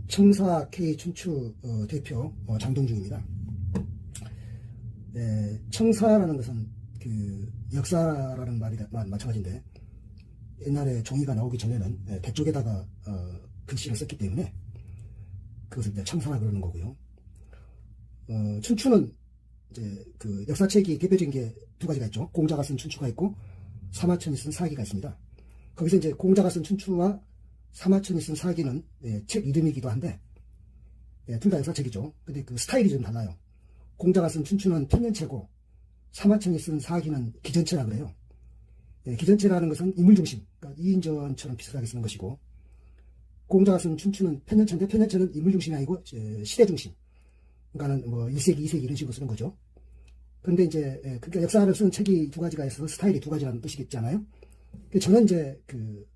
청사 K 춘추 대표 장동중입니다. 청사라는 것은 그 역사라는 말이 마찬가지인데, 옛날에 종이가 나오기 전에는 대 쪽에다가 글씨를 썼기 때문에 그것을 이제 청사라 그러는 거고요. 춘추는 이제 그 역사책이 대표적인 게 두 가지가 있죠. 공자가 쓴 춘추가 있고 사마천이 쓴 사기가 있습니다. 거기서 이제 공자가 쓴 춘추와 사마천이 쓴 사기는 책 이름이기도 한데, 둘 다 역사책이죠. 근데 그 스타일이 좀 달라요. 공자가 쓴 춘추는 편년체고 사마천이 쓴 사기는 기전체라 그래요. 기전체라는 것은 인물중심, 그러니까 이인전처럼 비슷하게 쓰는 것이고, 공자가 쓴 춘추는 편년체인데, 편년체는 인물중심이 아니고 시대중심, 그러니까는 뭐 1세기, 2세기 이런 식으로 쓰는 거죠. 근데 이제 그러니까 역사를 쓰는 책이 두 가지가 있어서 스타일이 두 가지라는 뜻이겠잖아요. 저는 이제 그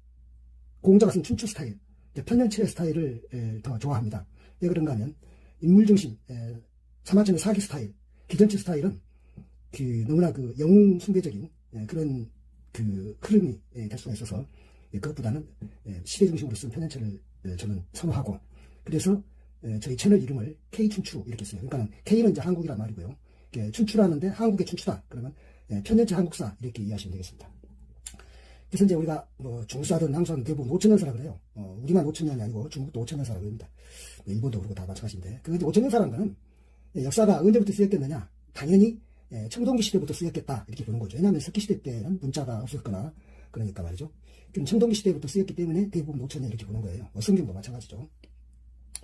공자가 쓴 춘추 스타일, 편년체 스타일을 더 좋아합니다. 왜 그런가 하면 인물중심, 사마천의 사기 스타일, 기전체 스타일은 그 너무나 그 영웅 숭배적인 그런 그 흐름이 될 수가 있어서, 그것보다는 시대 중심으로 쓴 편년체를 저는 선호하고, 그래서 저희 채널 이름을 K춘추 이렇게 써요. 그러니까 K는 이제 한국이란 말이고요. 춘추라는데 한국의 춘추다 그러면 편년체 한국사 이렇게 이해하시면 되겠습니다. 그래서 이제 우리가 뭐 중국사든 한국사든 대부분 5천년사라 그래요. 우리만 5천년이 아니고 중국도 5천년사라고 합니다. 일본도 그렇고 다 마찬가지인데, 그 5천년사라는 거는 역사가 언제부터 쓰였겠느냐, 당연히 청동기 시대부터 쓰였겠다 이렇게 보는 거죠. 왜냐하면 석기 시대 때는 문자가 없었거나 그러니까 말이죠. 그럼 청동기 시대부터 쓰였기 때문에 대부분 5천년 이렇게 보는 거예요. 성경도 마찬가지죠.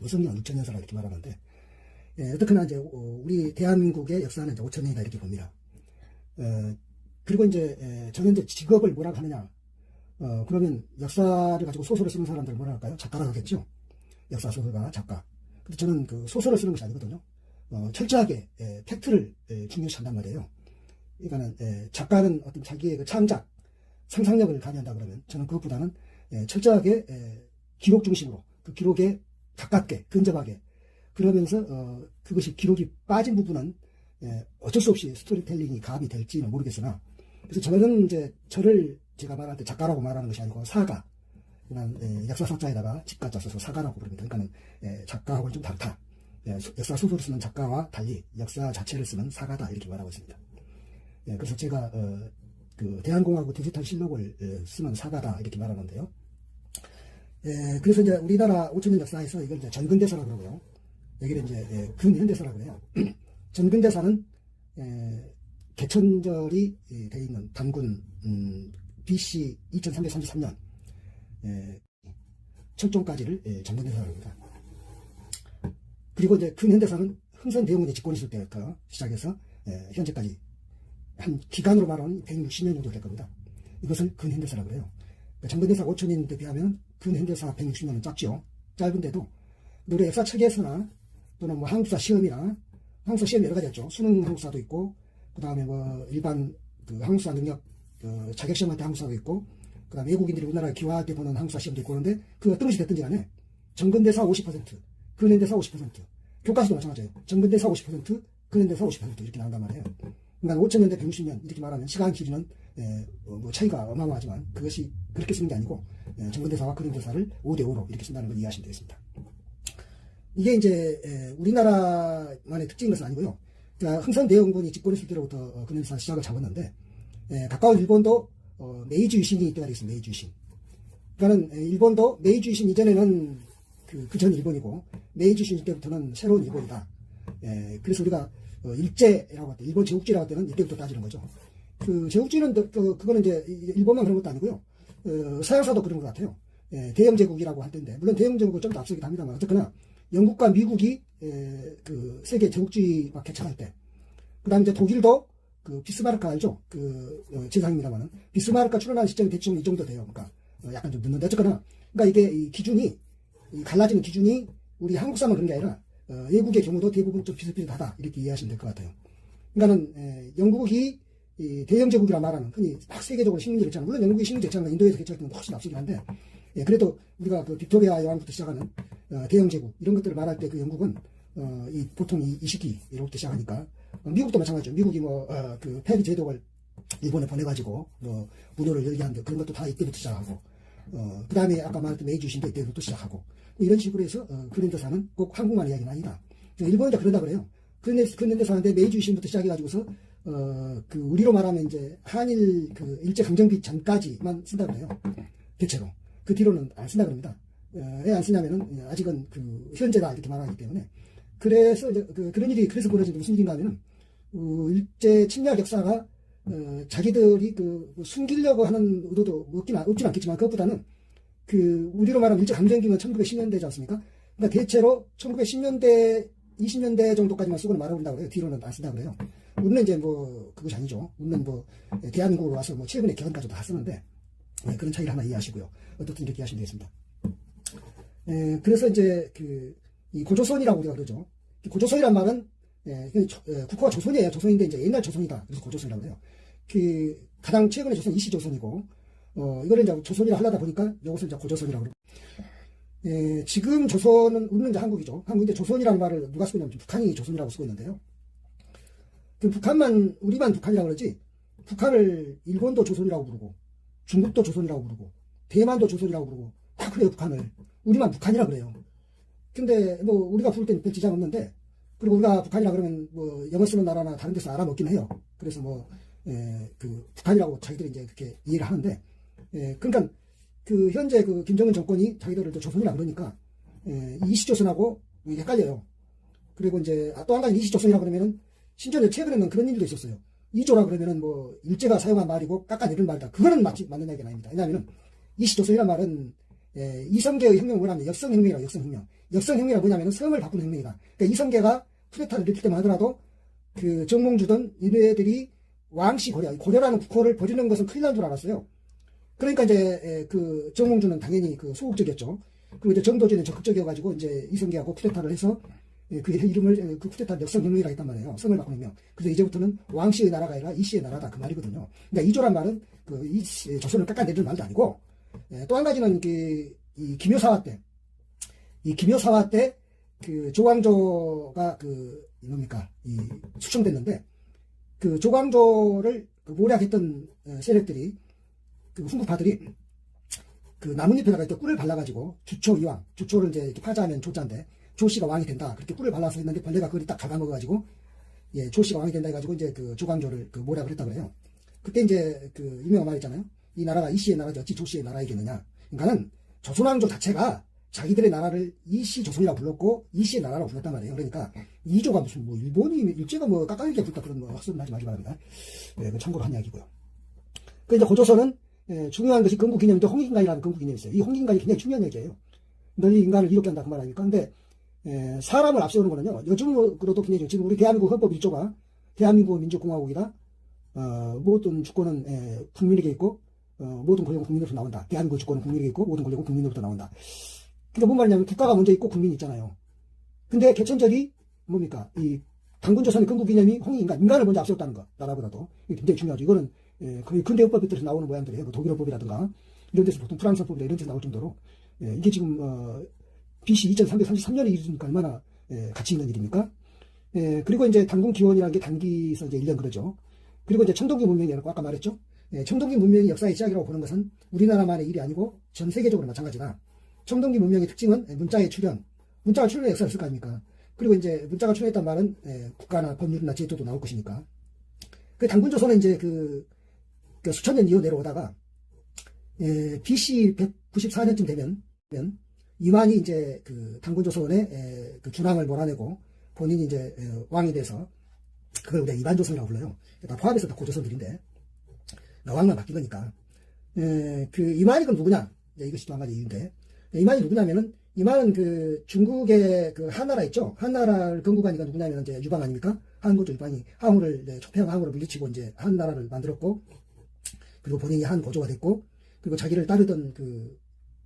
성경은 6천년사라 이렇게 말하는데, 어떻게나 이제 우리 대한민국의 역사는 이제 5천년이다 이렇게 봅니다. 그리고 이제 저는 이제 직업을 뭐라고 하느냐, 그러면 역사를 가지고 소설을 쓰는 사람들 뭐라 할까요? 작가라고 하겠죠. 역사 소설가, 작가. 근데 저는 그 소설을 쓰는 것이 아니거든요. 철저하게 팩트를 중요시한단 말이에요. 그러니까는 작가는 어떤 자기의 그 창작, 상상력을 가미한다 그러면, 저는 그것보다는 철저하게 기록 중심으로, 그 기록에 가깝게 근접하게, 그러면서 그것이 기록이 빠진 부분은 어쩔 수 없이 스토리텔링이 가압이 될지는 모르겠으나, 그래서 저는 이제 저를 제가 말할 때 작가라고 말하는 것이 아니고 사가, 그냥 역사서자에다가 집가자 써서 사가라고 부릅니다. 그러니까는 작가하고는 좀 다르다. 역사 소설을 쓰는 작가와 달리 역사 자체를 쓰는 사가다 이렇게 말하고 있습니다. 그래서 제가 그 대한공화국 디지털 실록을 쓰는 사가다 이렇게 말하는데요. 그래서 이제 우리나라 5천년 역사에서 이걸 이제 전근대사라고 그러고요. 여기를 이제 근현대사라고 그래요. 전근대사는 개천절이 되어 있는 단군 BC 2333년 철종까지를 전근대사라고 합니다. 그리고 이제 근현대사는 흥선대원군이 집권이 있을 때부터 시작해서 현재까지 한 기간으로 말하면 160년 정도 될 겁니다. 이것을 근현대사라고 그래요. 전근대사가 5천년에 비하면 근현대사 160년은 작죠. 짧은데도 우리 역사책에서나 또는 뭐 한국사 시험이나, 한국사 시험 여러 가지 있죠. 수능 한국사도 있고, 그 다음에 뭐 일반 그 한국사 능력 자격시험할 때 한국사도 있고, 그 다음에 외국인들이 우리나라에 귀화할 때 보는 한국사 시험도 있고, 그런데 그 어떤 것이 됐든지 간에 전근대사 50%, 근현대사 50%, 교과서도 마찬가지예요. 전근대사 50%, 근현대사 50% 이렇게 나온단 말이에요. 그러니까 5천년대 160년 이렇게 말하면 시간 길이는 뭐 차이가 어마어마하지만, 그것이 그렇게 쓰는 게 아니고 전근대사와 근현대사를 5대5로 이렇게 쓴다는 걸 이해하시면 되겠습니다. 이게 이제 우리나라만의 특징인 것은 아니고요. 그러니까 흥선대원군이 집권했을 때로부터 근현대사 시작을 잡았는데, 가까운 일본도 메이지 유신이 이때가 되겠습니다. 메이지 유신. 그러니까는 일본도 메이지 유신 이전에는 그 전 일본이고, 메이지 유신 때부터는 새로운 일본이다. 그래서 우리가 일제라고 할 때, 일본 제국주의라고 할 때는 이때부터 따지는 거죠. 그 제국주의는 그거는 이제 일본만 그런 것도 아니고요. 서양사도 그런 것 같아요. 대영제국이라고 할 텐데, 물론 대영제국은 좀 더 앞서기도 합니다만, 어쨌거나 영국과 미국이 그 세계 제국주의 막 개척할 때, 그 다음에 이제 독일도 그 비스마르크 알죠? 제상입니다만은 비스마르크가 출현한 시점이 대충 이 정도 돼요. 그러니까 약간 좀 늦는데, 어쨌거나 그러니까 이게 이 기준이, 이 갈라지는 기준이 우리 한국사만 그런 게 아니라 외국의 경우도 대부분 좀 비슷비슷하다 이렇게 이해하시면 될 것 같아요. 그러니까는 영국이 이 대영제국이라 말하는, 흔히 막 세계적으로 식민지 개척, 물론 영국이 식민지 개척은 인도에서 개척할 때는 훨씬 앞서긴 한데, 그래도 우리가 그 빅토리아 여왕부터 시작하는 대영제국 이런 것들을 말할 때 그 영국은 보통 이 시기로부터 시작하니까, 미국도 마찬가지죠. 미국이 그 폐기 제도를 일본에 보내가지고 무료를 열게 한데, 그런 것도 다 이때부터 시작하고, 그 다음에 아까 말했던 메이지 유신도 이때부터 시작하고, 이런 식으로 해서, 근현대사는 꼭 한국만 이야기는 아니다. 일본은 그런다 그래요. 근현대사인데 메이지 유신부터 시작해가지고서, 우리로 말하면 이제 한일 일제강점기 전까지만 쓴다 그래요. 대체로. 그 뒤로는 안 쓴다 그럽니다. 왜 안 쓰냐면은, 아직은 현재다 이렇게 말하기 때문에. 그래서 이제 그런 일이 그래서 벌어진 게 무슨 일인가 하면은, 일제 침략 역사가 자기들이 숨기려고 하는 의도도 없진 않겠지만, 그것보다는 우리로 말하면 일제 강점기는 1910년대지 않습니까? 그러니까 대체로 1910년대, 20년대 정도까지만 쓰고는 말아본다고 그래요. 뒤로는 안 쓴다고 그래요. 우리는 이제 그것이 아니죠. 우리는 대한민국으로 와서 최근에 개헌까지도 다 쓰는데, 그런 차이를 하나 이해하시고요. 어떻든 이렇게 이해하시면 되겠습니다. 그래서 이제 이 고조선이라고 우리가 그러죠. 고조선이란 말은 국호가 조선이에요. 조선인데 이제 옛날 조선이다. 그래서 고조선이라고 해요. 가장 최근에 조선 이시조선이고, 이거를 이제 조선이라 하려다 보니까 이것을 이제 고조선이라고 그러고. 지금 조선은 우리는 이제 한국이죠. 한국인데 조선이라는 말을 누가 쓰고 있냐면 북한이 조선이라고 쓰고 있는데요. 우리만 북한이라고 그러지, 북한을 일본도 조선이라고 부르고, 중국도 조선이라고 부르고, 대만도 조선이라고 부르고, 다 그래요, 북한을. 우리만 북한이라고 그래요. 근데 우리가 부를 때는 별 지장 없는데, 그리고 우리가 북한이라 그러면 영어 쓰는 나라나 다른 데서 알아먹긴 해요. 그래서 북한이라고 자기들이 이제 그렇게 이해를 하는데, 그러니까 현재 김정은 정권이 자기들을 조선이라 그러니까, 이시조선하고 헷갈려요. 그리고 이제 또 한 가지 이시조선이라 그러면은, 심지어 최근에는 그런 일도 있었어요. 이조라 그러면은 일제가 사용한 말이고 깎아내린 말이다. 그거는 맞는 얘기가 아닙니다. 왜냐하면은 이시조선이란 말은 이성계의 혁명을 뭐냐면 역성혁명이라고. 역성혁명이라 뭐냐면은 성을 바꾸는 혁명이다. 그러니까 이성계가 쿠데타를 일으킬 때만 하더라도 정몽주든 얘네들이 왕씨 고려라는 국호를 버리는 것은 큰일 난 줄 알았어요. 그러니까 이제 정몽주는 당연히 소극적이었죠. 그리고 이제 정도전에 적극적이어가지고 이제 이성계하고 쿠데타를 해서 그 이름을 쿠데타 역성혁명이라고 했단 말이에요. 성을 바꾸는 혁명. 그래서 이제부터는 왕씨의 나라가 아니라 이씨의 나라다 그 말이거든요. 그러니까 이조란 말은 조선을 깎아내리는 말도 아니고, 또 한 가지는 이 기묘사화 때 조광조가 수청됐는데, 조광조를 모략했던 세력들이 훈구파들이 나뭇잎에다가 이렇게 꿀을 발라가지고 주초이왕, 주초를 이제 이렇게 파자하면 조자인데 조씨가 왕이 된다 그렇게 꿀을 발라서 했는데 벌레가 그걸 딱 잡아먹어가지고 조씨가 왕이 된다 해가지고 이제 조광조를 모략을 했다고 해요. 그때 이제 유명한 말 있잖아요. 이 나라가 이씨의 나라지 어찌 조씨의 나라이겠느냐. 그러니까는 조선왕조 자체가 자기들의 나라를 이시조선이라고 불렀고 이시의 나라라고 불렀단 말이에요. 그러니까 이조가 무슨 일본이 일제가 깎아내리게 불렀다 그런 헛소리는 하지 마시 바랍니다. 참고로 한 이야기고요. 그 이제 고조선은 중요한 것이 건국기념인데 홍익인간이라는 건국기념이 있어요. 이 홍익인간이 굉장히 중요한 얘기예요. 너희 인간을 이롭게 한다 그 말 아닙니까? 근데 사람을 앞세우는 거는요. 요즘으로도 굉장히 지금 우리 대한민국 헌법 1조가 대한민국 민주공화국이다. 모든 주권은 국민에게 있고 모든 권력은 국민으로부터 나온다. 대한민국 주권은 국민에게 있고 모든 권력은 국민으로부터 나온다. 그러니까 뭔 말이냐면 국가가 먼저 있고 국민이 있잖아요. 근데 개천절이 뭡니까? 이 단군조선의 건국기념이 홍익인간, 인간을 먼저 앞세웠다는 거. 나라보다도. 이게 굉장히 중요하죠. 이거는 거의 근대헌법에서 나오는 모양들이에요. 독일헌법이라든가 이런 데서 보통 프랑스헌법이나 이런 데서 나올 정도로 이게 지금 BC 2333년에 이르니까 얼마나 가치 있는 일입니까? 그리고 이제 단군기원이라는 게 단기에서 이제 1년 그러죠. 그리고 이제 청동기 문명이라고 아까 말했죠. 청동기 문명이 역사의 시작이라고 보는 것은 우리나라만의 일이 아니고 전 세계적으로 마찬가지다. 청동기 문명의 특징은 문자의 출현, 문자가 출현의 역사를 쓸 거 아닙니까? 그리고 이제 문자가 출현했단 말은 국가나 법률이나 제도도 나올 것이니까. 그 단군조선은 이제 수천 년 이후 내려오다가 BC 194년쯤 되면 이만희 이제 단군조선의 준왕을 몰아내고 본인이 이제 왕이 돼서 그걸 우리가 이반조선이라고 불러요. 다 포함해서 다 고조선들인데 왕만 바뀐 거니까. 이만희가 누구냐? 이것이 또 한 가지 이유인데 이만희 누구냐면은 이만은 중국의 한나라 있죠. 한나라를 건국하니까 누구냐면 이제 유방 아닙니까? 한고조 유방이 항우를 초평 항우를 물리치고 이제 한나라를 만들었고 그리고 본인이 한고조가 됐고 그리고 자기를 따르던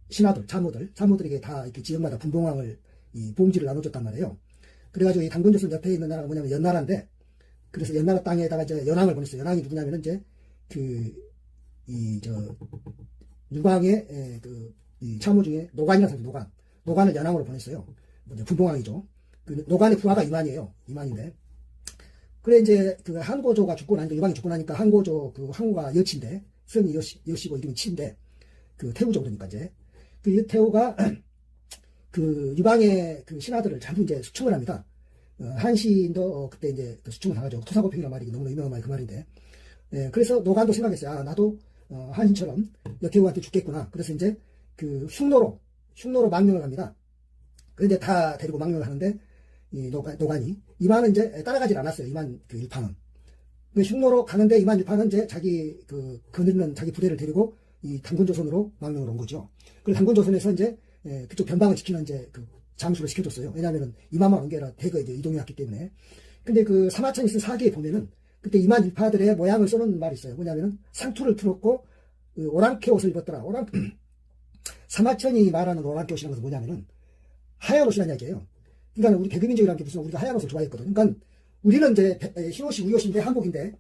신하들 참모들에게 다 이렇게 지역마다 분봉왕을 봉지를 나눠줬단 말이에요. 그래가지고 이 단군조선 옆에 있는 나라가 뭐냐면 연나라인데 그래서 연나라 땅에다가 이제 연왕을 보냈어요. 연왕이 누구냐면 이제 유방의 이 참모 중에 노관이라는 사람이 노관을 연왕으로 보냈어요. 분봉왕이죠. 노관의 부하가 이만이에요. 이만인데. 그래 이제 한고조가 죽고 나니까 유방이 죽고 나니까 한고조 항우가 여치인데 성이 여시고 이름이 치인데 그 태우죠. 그러니까 이제 그 태우가 그 유방의 그 신하들을 전부 이제 수청을 합니다. 한신도 그때 이제 그 수청을 당하죠. 토사구팽이란 말이 너무나 유명한 말이 그 말인데, 그래서 노간도 생각했어요. 아, 나도 한신처럼 여태우한테 죽겠구나. 그래서 이제 그 흉노로 망명을 합니다. 그런데 다 데리고 망명을 하는데 이 노간이 이만은 이제 따라가질 않았어요. 이만 그 일파는. 흉노로 가는데 이만 일파는 이제 자기 그 거느리는 자기 부대를 데리고 이 단군조선으로 망명을 온 거죠. 그리고 단군조선에서 이제 그쪽 변방을 지키는 이제 그 장수를 시켜줬어요. 왜냐하면은 이만만 온 게 아니라 대거 이제 이동해 왔기 때문에. 근데 그 사마천이 쓴 사기에 보면은 그때 이만 일파들의 모양을 써놓은 말이 있어요. 뭐냐면은 상투를 틀었고 그 오랑캐 옷을 입었더라. 사마천이 말하는 오랑캐 옷이라는 것은 뭐냐면은 하얀 옷이라는 이야기예요. 그러니까 우리 개그민족이라는 게 무슨 우리가 하얀 옷을 좋아했거든. 그러니까 우리는 이제 흰옷이 우리 옷인데 한복인데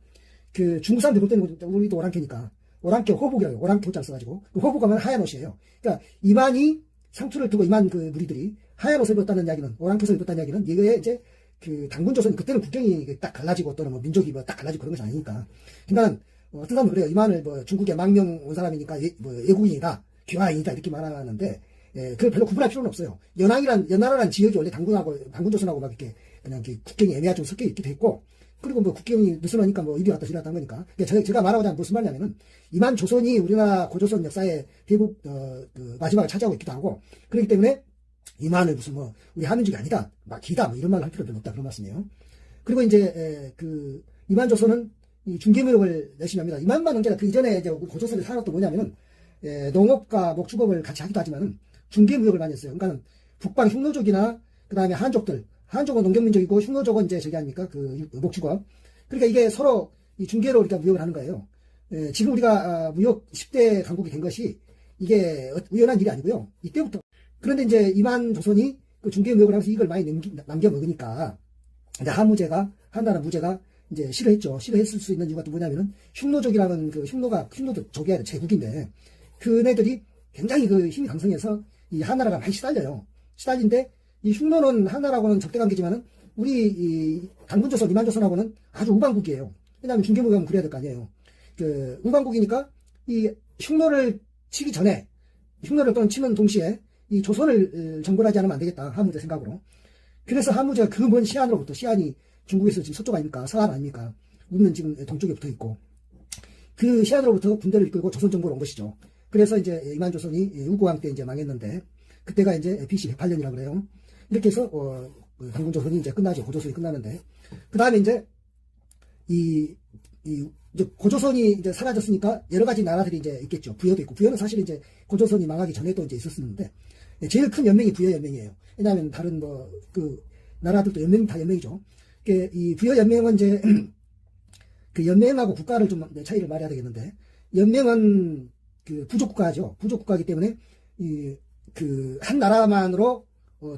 그 중국 사람들 볼 때는 우리도 오랑캐니까 오랑캐 호복이라고 오랑캐 옷장 써가지고 그 호복 하면 하얀 옷이에요. 그러니까 이만이 상투를 두고 이만 그 무리들이 하얀 옷을 입었다는 이야기는 오랑캐 옷을 입었다는 이야기는 이게 이제 그 단군조선 그때는 국경이 딱 갈라지고 또는 뭐 민족이 뭐 딱 갈라지고 그런 것이 아니니까. 그러니까 어떤 사람은 그래요. 이만을 뭐 중국에 망명 온 사람이니까 뭐 외국인이다, 귀화인이다 이렇게 말하는데. 그걸 별로 구분할 필요는 없어요. 연나라란 지역이 원래 단군조선하고 막 이렇게 그냥 이렇게 국경이 애매하게 좀 섞여 있기도 했고, 그리고 뭐 국경이 느슨하니까 뭐 이리 왔다 저리 왔다 한 거니까. 그러니까 제가 말하고자 무슨 말이냐면은, 이만 조선이 우리나라 고조선 역사의 대국, 그 마지막을 차지하고 있기도 하고, 그렇기 때문에 이만을 무슨 뭐, 우리 한민족이 아니다, 막 기다, 뭐 이런 말을 할 필요 별로 없다, 그런 말씀이에요. 그리고 이제, 이만 조선은 이 중개무역을 열심히 합니다. 이만만 언제나 그 이전에 이제 고조선에 살았던 뭐냐면은, 농업과 목축업을 같이 하기도 하지만은, 중개무역을 많이 했어요. 그러니까 북방 흉노족이나 그 다음에 한족은 농경민족이고 흉노족은 이제 저기 아닙니까 그 목축업. 그러니까 이게 서로 이 중개로 우리가 무역을 하는 거예요. 지금 우리가 무역 10대 강국이 된 것이 이게 우연한 일이 아니고요. 이때부터. 그런데 이제 이만 조선이 그 중개무역을 하면서 이걸 많이 남겨 먹으니까 이제 한나라 무제가 이제 싫어했죠. 싫어했을 수 있는 이유가 또 뭐냐면은 흉노족이라는 그 흉노도 저게 제국인데 그네들이 굉장히 그 힘이 강성해서 이 한나라가 많이 시달려요. 시달린데 이 흉노는 한나라하고는 적대관계지만은 우리 이 단군조선, 이만조선하고는 아주 우방국이에요. 왜냐하면 중개무역하면 그래야 될 거 아니에요. 그 우방국이니까 이 흉노를 치기 전에 흉노를 또는 치는 동시에 이 조선을 정벌하지 않으면 안 되겠다. 한무제 생각으로. 그래서 한무제가 그 먼 시안으로부터 시안이 중국에서 지금 서쪽 아닙니까? 서안 아닙니까? 우리는 지금 동쪽에 붙어 있고 그 시안으로부터 군대를 이끌고 조선 정보로 온 것이죠. 그래서 이제 이만조선이 우고왕 때 이제 망했는데 그때가 이제 BC 108년이라고 그래요. 이렇게 해서 단군조선이 이제 끝나죠. 고조선이 끝나는데 그 다음에 이제 이제 고조선이 이제 사라졌으니까 여러 가지 나라들이 이제 있겠죠. 부여도 있고 부여는 사실 이제 고조선이 망하기 전에도 이제 있었는데 제일 큰 연맹이 부여 연맹이에요. 왜냐하면 다른 뭐 그 나라들도 연맹 다 연맹이죠. 이 부여 연맹은 이제 그 연맹하고 국가를 좀 차이를 말해야 되겠는데 연맹은 그 부족국가죠. 부족국가이기 때문에 그 한 나라만으로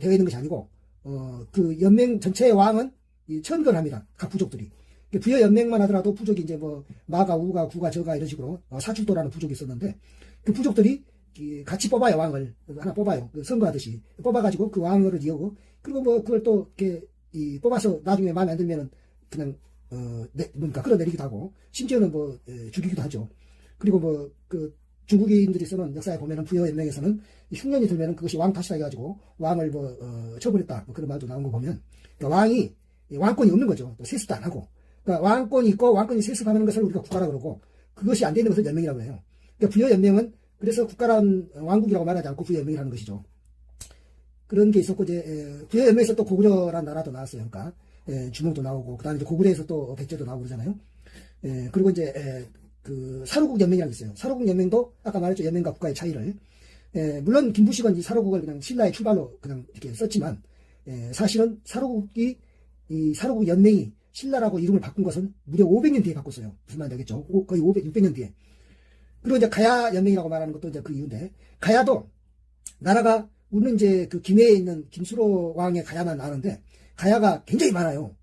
되어 있는 것이 아니고 그 연맹 전체의 왕은 천건합니다. 각 부족들이. 부여 연맹만 하더라도 부족이 이제 뭐 마가, 우가, 구가, 저가 이런 식으로 사출도라는 부족이 있었는데 그 부족들이 같이 뽑아요. 왕을 하나 뽑아요. 선거하듯이 뽑아가지고 그 왕을 이어고 그리고 뭐 그걸 또 이렇게 뽑아서 나중에 마음에 안 들면은 그냥 뭔가 끌어내리기도 하고 심지어는 뭐 죽이기도 하죠. 그리고 뭐 그 중국인들이 쓰는 역사에 보면은 부여 연맹에서는 흉년이 들면은 그것이 왕 탓이다 해가지고 왕을 처벌했다 뭐 그런 말도 나온 거 보면 그러니까 왕권이 없는 거죠. 또 세습도 안 하고 그러니까 왕권이 있고 왕권이 세습하는 것을 우리가 국가라 그러고 그것이 안 되는 것을 연맹이라고 해요. 그러니까 부여 연맹은 그래서 국가란 왕국이라고 말하지 않고 부여 연맹이라는 것이죠. 그런 게 있었고 이제 부여 연맹에서 또 고구려라는 나라도 나왔어요. 그러니까 주몽도 나오고 그다음에 이제 고구려에서 또 백제도 나오고 그러잖아요. 그리고 이제 그 사로국 연맹이라는 게 있어요. 사로국 연맹도 아까 말했죠. 연맹과 국가의 차이를. 물론 김부식은 이 사로국을 그냥 신라의 출발로 그냥 이렇게 썼지만 사실은 이 사로국 연맹이 신라라고 이름을 바꾼 것은 무려 500년 뒤에 바꿨어요. 무슨 말인지 알겠죠? 거의 600년 뒤에. 그리고 이제 가야 연맹이라고 말하는 것도 이제 그 이유인데 가야도 나라가 우리는 이제 그 김해에 있는 김수로 왕의 가야만 아는데 가야가 굉장히 많아요.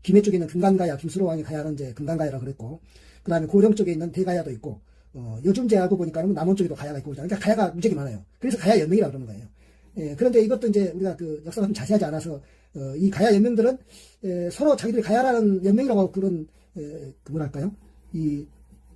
김해 쪽에 있는 금강가야, 김수로 왕의 가야는 이제 금강가야라고 그랬고, 그 다음에 고령 쪽에 있는 대가야도 있고, 요즘 제 알고 보니까는 남원 쪽에도 가야가 있고, 그러니까 가야가 무지하게 많아요. 그래서 가야 연맹이라고 그러는 거예요. 그런데 이것도 이제 우리가 그 역사가 좀 자세하지 않아서, 이 가야 연맹들은, 서로 자기들이 가야라는 연맹이라고 그런, 뭐랄까요?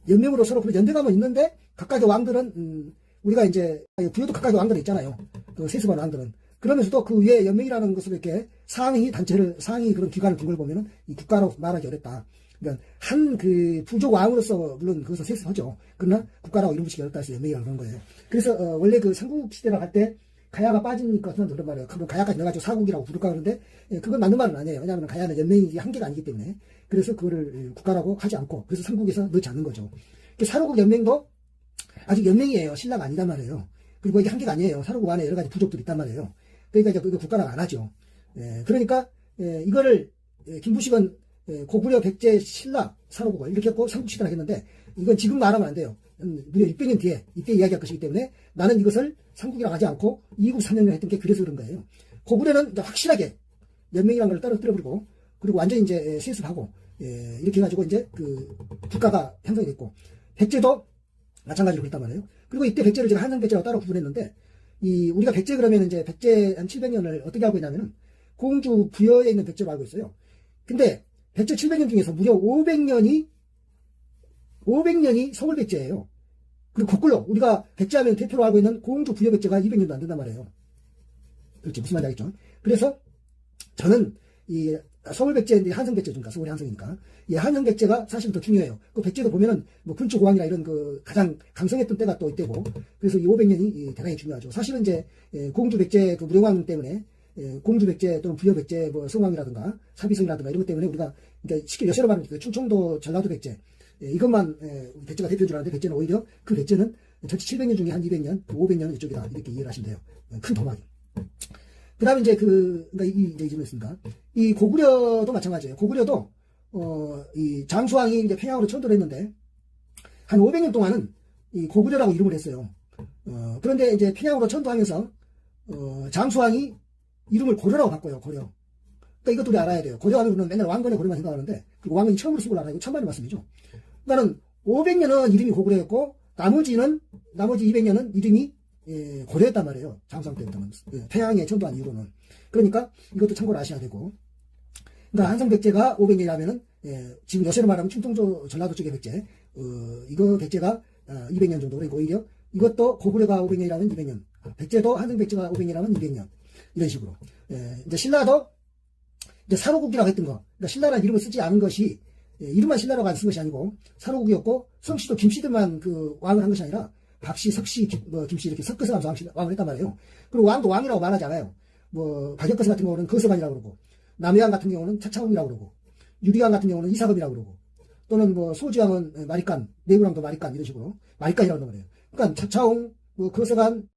연맹으로 서로 연대감은 있는데 각각의 왕들은 우리가 이제 부여도 각각의 왕들이 있잖아요. 그 세습한 왕들은. 그러면서도 그 위에 연맹이라는 것을 이렇게 상위 단체를 상위 그런 기관을 둔 걸 보면은 이 국가라고 말하기 어렵다. 그러니까 한 그 부족 왕으로서 물론 그것을 세습하죠. 그러나 국가라고 이름 붙이기 어렵다 해서 연맹이라고 그런 거예요. 그래서 원래 그 삼국 시대라고 할 때 가야가 빠지니까 사람들 그런 말이에요. 그럼 가야까지 넣어가지고 사국이라고 부를까 그러는데 그건 맞는 말은 아니에요. 왜냐하면 가야는 연맹이 한계가 아니기 때문에. 그래서 그거를 국가라고 하지 않고 그래서 삼국에서 넣지 않는 거죠. 사로국 연맹도 아직 연맹이에요. 신라가 아니단 말이에요. 그리고 이게 한계가 아니에요. 사로국 안에 여러 가지 부족들이 있단 말이에요. 그러니까 이제 그거 국가라고 안 하죠. 그러니까 이거를 김부식은 고구려, 백제, 신라, 사로국을 이렇게 했고 삼국시대라고 했는데 이건 지금 말하면 안 돼요. 무려 600년 뒤에 이때 이야기할 것이기 때문에 나는 이것을 삼국이라고 하지 않고 이국 삼연을 했던 게 그래서 그런 거예요. 고구려는 이제 확실하게 연맹이라는 걸 떨어뜨려버리고 그리고 완전히 이제 세습하고 이렇게 해가지고 이제 그 국가가 형성이 됐고 백제도 마찬가지로 그랬단 말이에요. 그리고 이때 백제를 제가 한성 백제라고 따로 구분했는데 우리가 백제 그러면 이제 백제 한 700년을 어떻게 알고 있냐면은 공주 부여에 있는 백제로 알고 있어요. 근데 백제 700년 중에서 무려 500년이 서울 백제예요. 그리고 거꾸로 우리가 백제하면 대표로 알고 있는 공주 부여 백제가 200년도 안 된단 말이에요. 그렇지 무슨 말인지 알겠죠? 그래서 저는 이 서울 백제인데 한성 백제니까 서울이 한성이니까 이 한성 백제가 사실 더 중요해요. 그 백제도 보면은 뭐 군주 고왕이나 이런 그 가장 강성했던 때가 또 이때고 그래서 이 500년이 대단히 중요하죠. 사실은 이제 공주 백제 그 무령왕 때문에 공주 백제 또는 부여 백제 뭐 성왕이라든가 사비성이라든가 이런 것 때문에 우리가 그러니까 쉽게 여세로 말하면 그 충청도 전라도 백제 이것만 백제가 대표인 줄 아는데 백제는 오히려 그 백제는 전체 700년 중에 한 200년, 500년은 이쪽이다 이렇게 이해를 하시면 돼요. 큰 도막이. 그 다음에 이제 그러니까 이제 이름했습니다. 이 고구려도 마찬가지예요. 고구려도 이 장수왕이 이제 평양으로 천도를 했는데 한 500년 동안은 이 고구려라고 이름을 했어요. 그런데 이제 평양으로 천도하면서 장수왕이 이름을 고려라고 바꿔요. 고려. 그러니까 이것도 우리 알아야 돼요. 고려하면 우리는 맨날 왕건의 고려만 생각하는데 그 왕이 처음으로 쓴 걸 알아요. 이거 천만의 말씀이죠. 그러니까는 500년은 이름이 고구려였고 나머지 200년은 이름이 고려했단 말이에요. 장수왕 때부터는 평양에 천도한 이후로는. 그러니까 이것도 참고로 아셔야 되고. 그러니까 한성 백제가 500년이라면은 지금 요새로 말하면 충청도 전라도 쪽의 백제 이거 백제가 200년 정도. 그러니까 오히려 이것도 고구려가 500년이라면 200년. 백제도 한성 백제가 500년이라면 200년. 이런 식으로. 이제 신라도 이제 사로국이라고 했던 거. 그러니까 신라라는 이름을 쓰지 않은 것이 이름만 신라라고 안 쓴 것이 아니고 사로국이었고 성씨도 김씨들만 그 왕을 한 것이 아니라 박씨, 석씨, 김씨 이렇게 섞어서 왕을 했단 말이에요. 그리고 왕도 왕이라고 말하지 않아요. 뭐 박역거사 같은 경우는 거서관이라고 그러고 남해왕 같은 경우는 차차웅이라고 그러고 유리왕 같은 경우는 이사금이라고 그러고 또는 뭐 소지왕은 마리깐, 내구왕도 마리깐 이런 식으로 마리깐이라고 그러는 거예요. 그러니까 차차웅, 뭐 거서관,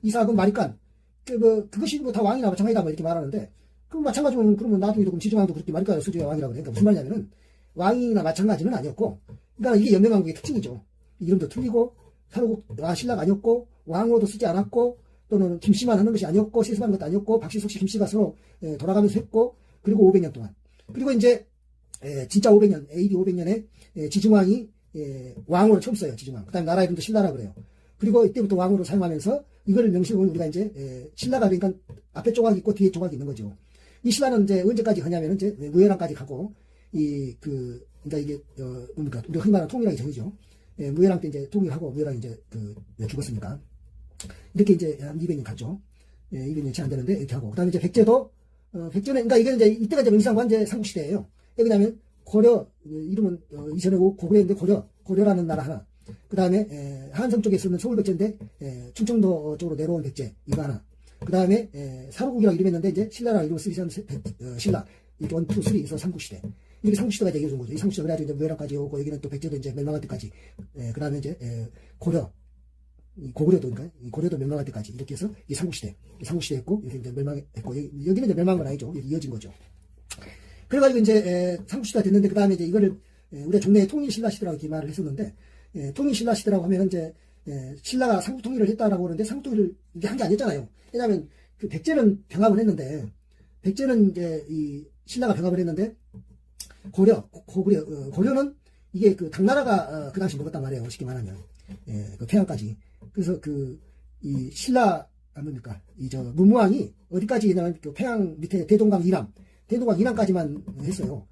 이사금, 마리깐 그것이 뭐 다 왕이나 마찬가지다 뭐 이렇게 말하는데 그럼 마찬가지로 그러면 나중에도 그럼 지중왕도 그렇게 마리칸, 소지왕 왕이라고 그래. 그러니까 무슨 말이냐면은 왕이나 마찬가지는 아니었고 그러니까 이게 연맹왕국의 특징이죠. 이름도 틀리고 사로국 신라가 아니었고 왕으로도 쓰지 않았고 또는 김씨만 하는 것이 아니었고 세습하는 것도 아니었고 박씨, 석씨, 김씨가 서로 돌아가면서 했고 그리고 500년 동안 그리고 이제 진짜 500년 AD 500년에 지중왕이 왕으로 처음 써요. 지중왕. 그 다음에 나라 이름도 신라라 그래요. 그리고 이때부터 왕으로 사용하면서 이걸 명시하면 우리가 이제 신라가 그러니까 앞에 조각이 있고 뒤에 조각이 있는 거죠. 이 신라는 이제 언제까지 가냐면은 이제 무해랑까지 가고 그러니까 이게 뭡니까 우리가 흔히 말하는 통일하기 전이죠. 무해랑 때 이제 통일하고 무해랑이 이제 죽었으니까 이렇게 이제 한 200년 갔죠. 200년 채 안 되는데 이렇게 하고 그다음에 이제 백제도 백제는 그러니까 이게 이제 이때가 이제 명시한 이제 삼국시대예요. 왜냐면 고려 이름은 이전에 고구려인데 고려라는 나라 하나. 그 다음에 한성 쪽에 쓰는 서울 백제인데 충청도 쪽으로 내려온 백제 이거 하나. 그 다음에 사로국이라고 이름했는데 이제 신라라고 이름을 쓰기 시작하면 신라 이렇게 1, 2, 3 해서 삼국시대. 이렇게 삼국시대가 이제 이어진 거죠. 이 삼국시대가 그래가지고 이제 무해랑까지 오고 여기는 또 백제도 이제 멸망할 때까지. 그 다음에 이제 고구려도 멸망할 때까지 이렇게 해서 이 삼국시대 했고 이렇게 이제 멸망했고 여기는 이제 멸망한 건 아니죠. 이어진 거죠. 그래가지고 이제 삼국시대가 됐는데 그 다음에 이제 이거를 우리가 종래에 통일신라시대라고 이렇게 말을 했었는데 통일신라시대라고 하면은 이제 신라가 삼국 통일을 했다라고 그러는데 삼국 통일을 이게 한 게 아니었잖아요. 왜냐하면 그 백제는 병합을 했는데 백제는 이제 이 신라가 병합을 했는데 고려는 이게 그 당나라가 그 당시 먹었단 말이에요. 쉽게 말하면 그 평양까지. 그래서 이 신라 뭡니까 문무왕이 어디까지 있냐면 그 평양 밑에 대동강 이남까지만 했어요.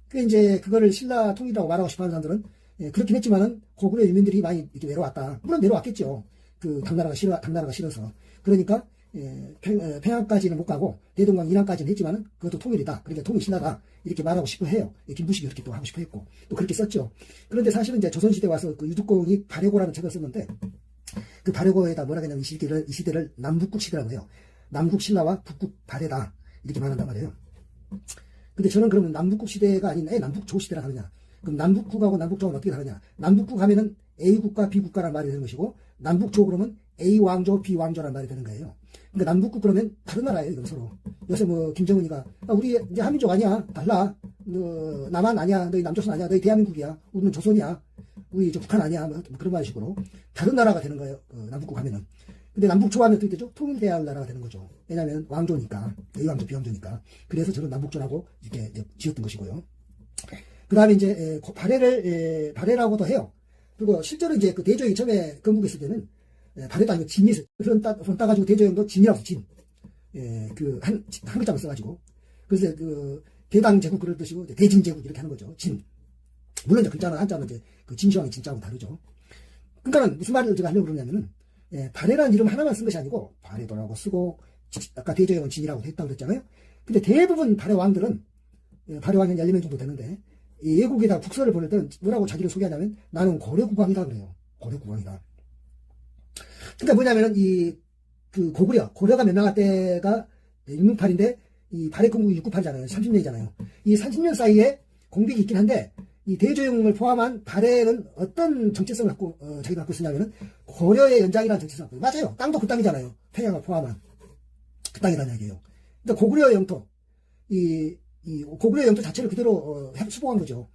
그 이제 그거를 신라 통일이라고 말하고 싶어하는 사람들은 그렇긴 했지만은 고구려 유민들이 많이 이렇게 내려왔다. 물론 내려왔겠죠. 그 당나라가 싫어서. 그러니까 평양까지는 못 가고 대동강 이남까지는 했지만은 그것도 통일이다. 그러니까 통일신라다. 이렇게 말하고 싶어 해요. 김부식이 그렇게 또 하고 싶어 했고 또 그렇게 썼죠. 그런데 사실은 이제 조선시대 와서 그 유득공이 발해고라는 책을 썼는데 그 발해고에다 뭐라 그러냐면 이 시대를 남북국 시대라고 해요. 남국 신라와 북국 발해다. 이렇게 말한단 말이에요. 근데 저는 그러면 남북국 시대가 아닌 남북조 시대라 하느냐. 그럼 남북국하고 남북조는 어떻게 다르냐. 남북국 하면은 A국가 B국가라는 말이 되는 것이고 남북조 그러면 A왕조 B왕조라는 말이 되는 거예요. 그러니까 남북국 그러면 다른 나라예요. 이건 서로. 요새 뭐 김정은이가 우리 이제 한민족 아니야. 달라. 너 남한 아니야. 너희 남조선 아니야. 너희 대한민국이야. 우리는 조선이야. 우리 이제 북한 아니야. 뭐 그런 말식으로 다른 나라가 되는 거예요. 남북국 하면은. 근데 남북조 하면 어떻게 되죠? 통일돼야 할 나라가 되는 거죠. 왜냐하면 왕조니까. A왕조 B왕조니까. 그래서 저는 남북조라고 이렇게 이제 지었던 것이고요. 그 다음에 이제 발해라고도 해요. 그리고 실제로 이제 그 대조영이 처음에 건국했을 때는 발해도 아니고 진이 있어요. 선 따가지고 대조영도 진이라고 진. 한 글자만 써가지고. 그래서 그 대당 제국 그럴 뜻이고 대진 제국 이렇게 하는 거죠. 진. 물론 이제 글자는 한자는 이제 그 진시황이 진짜하고 다르죠. 그러니까는 무슨 말을 제가 하려고 그러냐면은 발해라는 이름 하나만 쓴 것이 아니고 발해도라고 쓰고 아까 대조영은 진이라고 했다고 그랬잖아요. 근데 대부분 발해 왕들은 발해 왕이 한 12명 정도 되는데 이 예국에다 국서를 보낼 때는 뭐라고 자기를 소개하냐면 나는 고려국왕이다 그래요. 고려국왕이다. 그러니까 뭐냐면은 그 고려가 멸망할 때가 668인데 이 발해 건국이 698이잖아요. 30년이잖아요. 이 30년 사이에 공백이 있긴 한데 이 대조영을 포함한 발해는 어떤 정체성을 갖고 자기가 갖고 있으냐면은 고려의 연장이라는 정체성을 갖고 있어요. 맞아요. 땅도 그 땅이잖아요. 평양을 포함한 그 땅이라는 얘기예요. 그러니까 고구려 영토 이 고구려 영토 자체를 그대로 수봉한 거죠.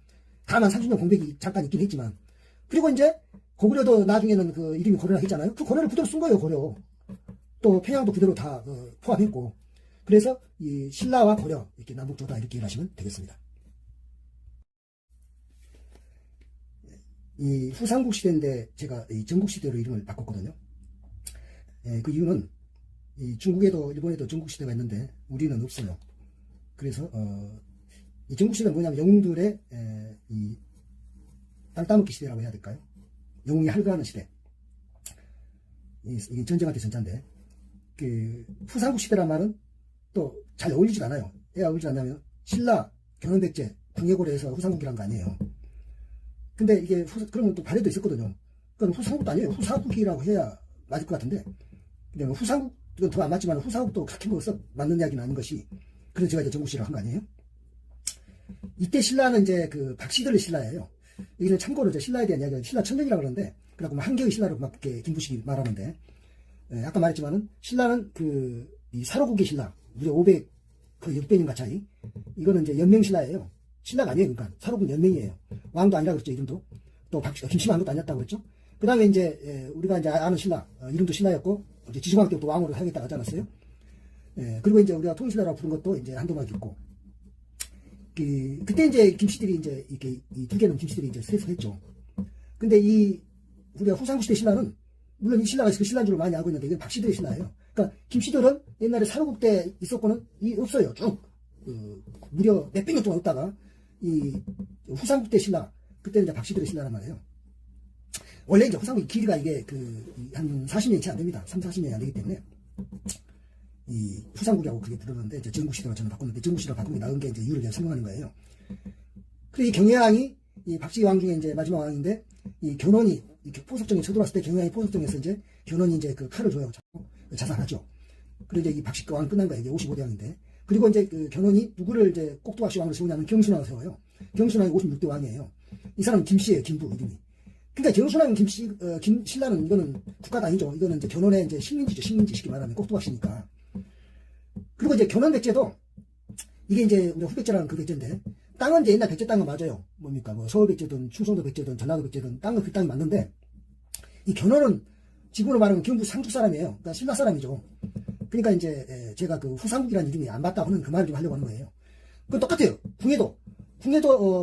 다만 30년 공백이 잠깐 있긴 했지만. 그리고 이제 고구려도 나중에는 그 이름이 고려라 했잖아요. 그 고려를 그대로 쓴 거예요. 고려. 또 평양도 그대로 다 포함했고. 그래서 이 신라와 고려 이렇게 남북조다 이렇게 일하시면 되겠습니다. 이 후삼국 시대인데 제가 이 전국시대로 이름을 바꿨거든요. 그 이유는 이 중국에도 일본에도 전국시대가 있는데 우리는 없어요. 그래서 이 전국시대는 뭐냐면 영웅들의 이 땅 따먹기 시대라고 해야 될까요? 영웅이 할거하는 시대. 이게 전쟁할 때 전차인데 그 후삼국 시대란 말은 또 잘 어울리질 않아요. 왜 어울리지 않냐면 신라, 견훤백제, 궁예고려에서 후삼국이란 거 아니에요. 근데 이게 그러면 또 발해도 있었거든요. 그건 후삼국도 아니에요. 후사국이라고 해야 맞을 것 같은데. 근데 뭐 후삼국은 더 안 맞지만 후사국도 그렇게 뭐 썩 맞는 이야기는 아닌 것이. 그래서 제가 이제 전국시라고 한 거 아니에요? 이때 신라는 이제 그 박씨들의 신라예요. 여기는 참고로 이제 신라에 대한 이야기가 신라 천년이라고 그러는데, 그래갖고 뭐 한개의 신라로 막 이렇게 김부식이 말하는데, 아까 말했지만은 신라는 이 사로국의 신라, 무려 500, 거의 600년 가차이. 이거는 이제 연명신라예요. 신라가 아니에요. 그러니까 사로국 연명이에요. 왕도 아니라 그랬죠. 이름도. 또 김씨만 것도 아니었다고 그랬죠. 그 다음에 이제 우리가 이제 아는 신라, 이름도 신라였고, 이제 지중왕 때부터 왕으로 사용했다고 하지 않았어요? 그리고 이제 우리가 통일신라라고 부른 것도 이제 한동안 있고, 그때 이제 김씨들이 이제 이렇게 이 두 개는 김씨들이 이제 세습했죠. 근데 우리가 후삼국 시대 신라는 물론 이 신라가 그 신라인 줄 많이 알고 있는데 이건 박씨들의 신라예요. 그러니까 김씨들은 옛날에 사로국 때 있었고는 없어요. 쭉 무려 몇백 년 동안 있다가 이 후삼국 때 신라 그때는 이제 박씨들의 신라란 말이에요. 원래 이제 후삼국 길이가 이게 한 40년이 채 안 됩니다. 40년이 안 되기 때문에 이 후삼국이라고 그렇게 부르는데 이제 전국시대로 저는 바꿨는데 전국시대로 바꾼 게 나은 게 이제 이유를 제가 설명하는 거예요. 그리고 이 경혜왕이 이 박씨 왕 중에 이제 마지막 왕인데 이 견훤이 이렇게 포석정에 쳐들어왔을 때 경혜왕이 포석정에서 이제 견훤이 이제 그 칼을 줘요. 자살하죠. 그리고 이제 이 박씨 왕 끝난 거예요. 이게 55대 왕인데. 그리고 이제 그 견훤이 누구를 이제 꼭두박씨 왕으로 세우냐면 경순왕을 세워요. 경순왕이 56대 왕이에요. 이 사람은 김씨예요. 김부 이름이. 그러니까 경순왕 신라는 이거는 국가가 아니죠. 이거는 이제 견훤의 이제 식민지죠. 식민지 쉽게 말하면 꼭두박씨니까. 그리고 이제 견훤백제도 이게 이제 우리가 후백제라는 그 백제인데 땅은 이제 옛날 백제 땅은 맞아요. 뭡니까 뭐 서울 백제든 충청도 백제든 전라도 백제든 땅은 그 땅이 맞는데 이 견훤은 지금으로 말하면 경부 상주 사람이에요. 그러니까 신라 사람이죠. 그러니까 이제 제가 그 후삼국이라는 이름이 안 맞다 하는 그 말을 좀 하려고 하는 거예요. 그건 똑같아요. 궁예도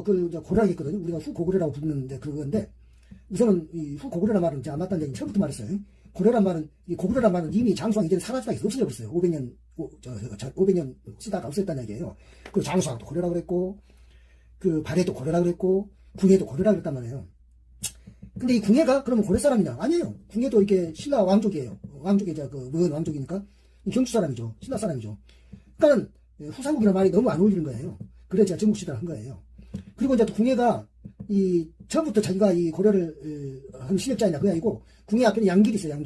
그 고려라고 했거든요. 우리가 후고구려라고 부르는데 그건데 우선은 이 후고구려란 말은 이제 안 맞다는 얘기 처음부터 말했어요. 고려란 말은 이 고구려란 말은 이미 장수왕 이제는 사라지다 없어져 버렸어요. 500년 쓰다가 없앴다는 얘기예요. 그 장수왕도 고려라고 그랬고 그 발해도 고려라고 그랬고 궁예도 고려라고 그랬단 말이에요. 근데 이 궁예가 그러면 고려 사람이냐? 아니에요. 궁예도 이렇게 신라 왕족이에요. 왕족이 이제 그 왕족이니까 경주 사람이죠. 신라 사람이죠. 그러니까 후삼국이라는 말이 너무 안 어울리는 거예요. 그래서 제가 전국시대를 한 거예요. 그리고 이제 또 궁예가 이 처음부터 자기가 이 고려를 한 실력자이냐 그게 아니고 궁예 앞에는 양길이 있어요.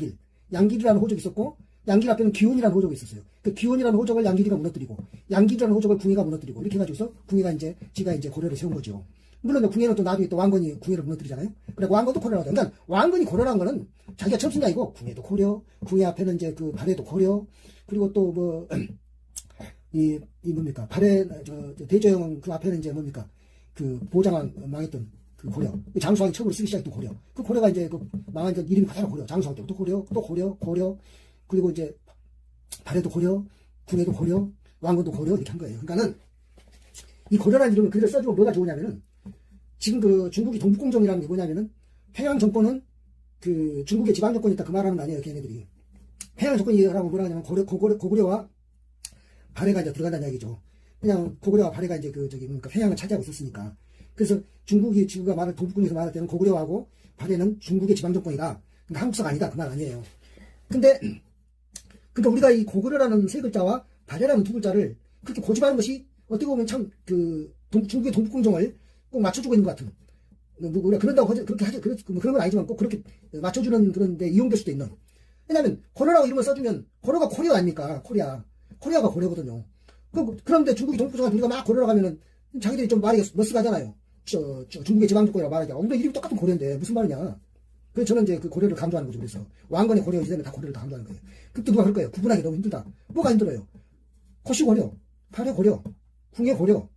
양길이라는 호족이 있었고 양길 앞에는 기원이라는 호족이 있었어요. 그 기원이라는 호족을 양길이가 무너뜨리고 양길이라는 호족을 궁예가 무너뜨리고 이렇게 해가지고서 궁예가 이제 지가 이제 고려를 세운 거죠. 물론 궁예는 또 나중에 또 왕건이 궁예를 무너뜨리잖아요. 그리고 왕건도 고려라고. 그러니까 왕건이 고려라는 거는 자기가 처음 쓴 게 아니고 궁예도 고려, 궁예 앞에는 이제 그 발해도 고려, 그리고 또 뭐 이 뭡니까 발해 대저영 그 앞에는 이제 뭡니까 그 보장왕 망했던 그 고려, 장수왕이 처음으로 쓰기 시작했던 고려. 그 고려가 이제 그 망한 그 이름이 그대로 고려. 장수왕 때부터 고려, 또 고려, 그리고 이제 발해도 고려, 궁예도 고려, 왕건도 고려 이렇게 한 거예요. 그러니까는 이 고려라는 이름을 그대로 써주면 뭐가 좋으냐면은 지금 그 중국이 동북공정이라는 게 뭐냐면은 평양 정권은 그 중국의 지방 정권이 있다 그 말하는 거 아니에요. 걔네들이 평양 정권이라고 뭐라 하냐면 고구려와 발해가 이제 들어간다는 이야기죠. 그냥 고구려와 발해가 이제 그 저기 뭡니까 평양을 차지하고 있었으니까. 그래서 중국이 지금가 말할 동북군에서 말할 때는 고구려하고 발해는 중국의 지방 정권이다. 그러니까 한국사가 아니다 그 말 아니에요. 근데 그러니까 우리가 이 고구려라는 세 글자와 발해라는 두 글자를 그렇게 고집하는 것이 어떻게 보면 참 그 중국의 동북공정을 꼭 맞춰주고 있는 것 같은. 우리가 그런다고 그렇게 하죠. 그런 건 아니지만 꼭 그렇게 맞춰주는 그런데 이용될 수도 있는. 왜냐하면 고려라고 이름을 써주면 고려가 코리아 아닙니까? 코리아가 고려거든요. 그런데 중국이 동북공정을 우리가 막 고려라고 하면은 자기들이 좀 말이 머쓱하잖아요. 중국의 지방정권이라고 말하기가. 우리 이름이 똑같은 고려인데 무슨 말이냐. 그래서 저는 이제 그 고려를 강조하는 거죠. 그래서 왕건의 고려 시대는 다 고려를 다 강조하는 거예요. 그때 누가 그럴 거예요. 구분하기 너무 힘들다. 뭐가 힘들어요? 코시 고려, 발해 고려, 궁예 고려,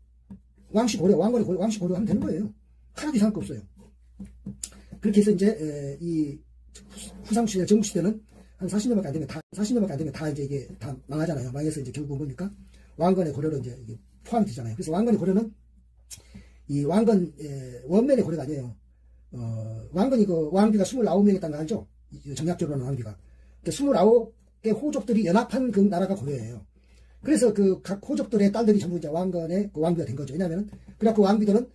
왕시 고려, 왕건의 고려, 왕시 고려 하면 되는 거예요. 하나도 이상할 거 없어요. 그렇게 해서 이제 이 후삼시대, 전국시대는 한 40년밖에 안 되면 다 이제 이게 다 망하잖아요. 망해서 이제 결국은 뭡니까? 왕건의 고려로 이제 이게 포함이 되잖아요. 그래서 왕건의 고려는 이 왕건 원맨의 고려가 아니에요. 왕건이 그 왕비가 29명이었다는 거 알죠? 정략적으로는 왕비가. 그러니까 29개 호족들이 연합한 그 나라가 고려예요. 그래서 그 각 호족들의 딸들이 전부 이제 왕건의 그 왕비가 된 거죠. 왜냐하면 그래갖고 왕비들은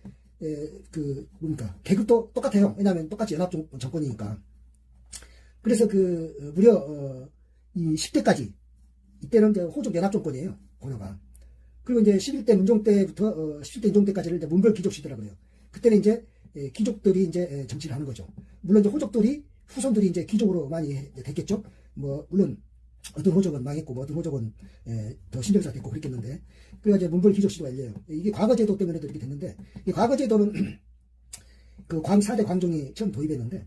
그 뭡니까 계급도 똑같아요. 왜냐하면 똑같이 연합 정권이니까. 그래서 그 무려 이 10대까지 이때는 이제 호족 연합 정권이에요. 고려가. 그리고 이제 11대 문종 때부터 17대 인종 때까지를 이제 문벌 귀족 시대라고 그래요. 그때는 이제 귀족들이 이제 정치를 하는 거죠. 물론 이제 호족들이 후손들이 이제 귀족으로 많이 됐겠죠. 뭐 물론 어떤 호족은 망했고 뭐 어떤 호족은 더 신경사 됐고 그랬겠는데 그래가 이제 문벌 귀족 시대가 열려요. 이게 과거제도 때문에도 이렇게 됐는데 이 과거제도는 그 4대 광종이 처음 도입했는데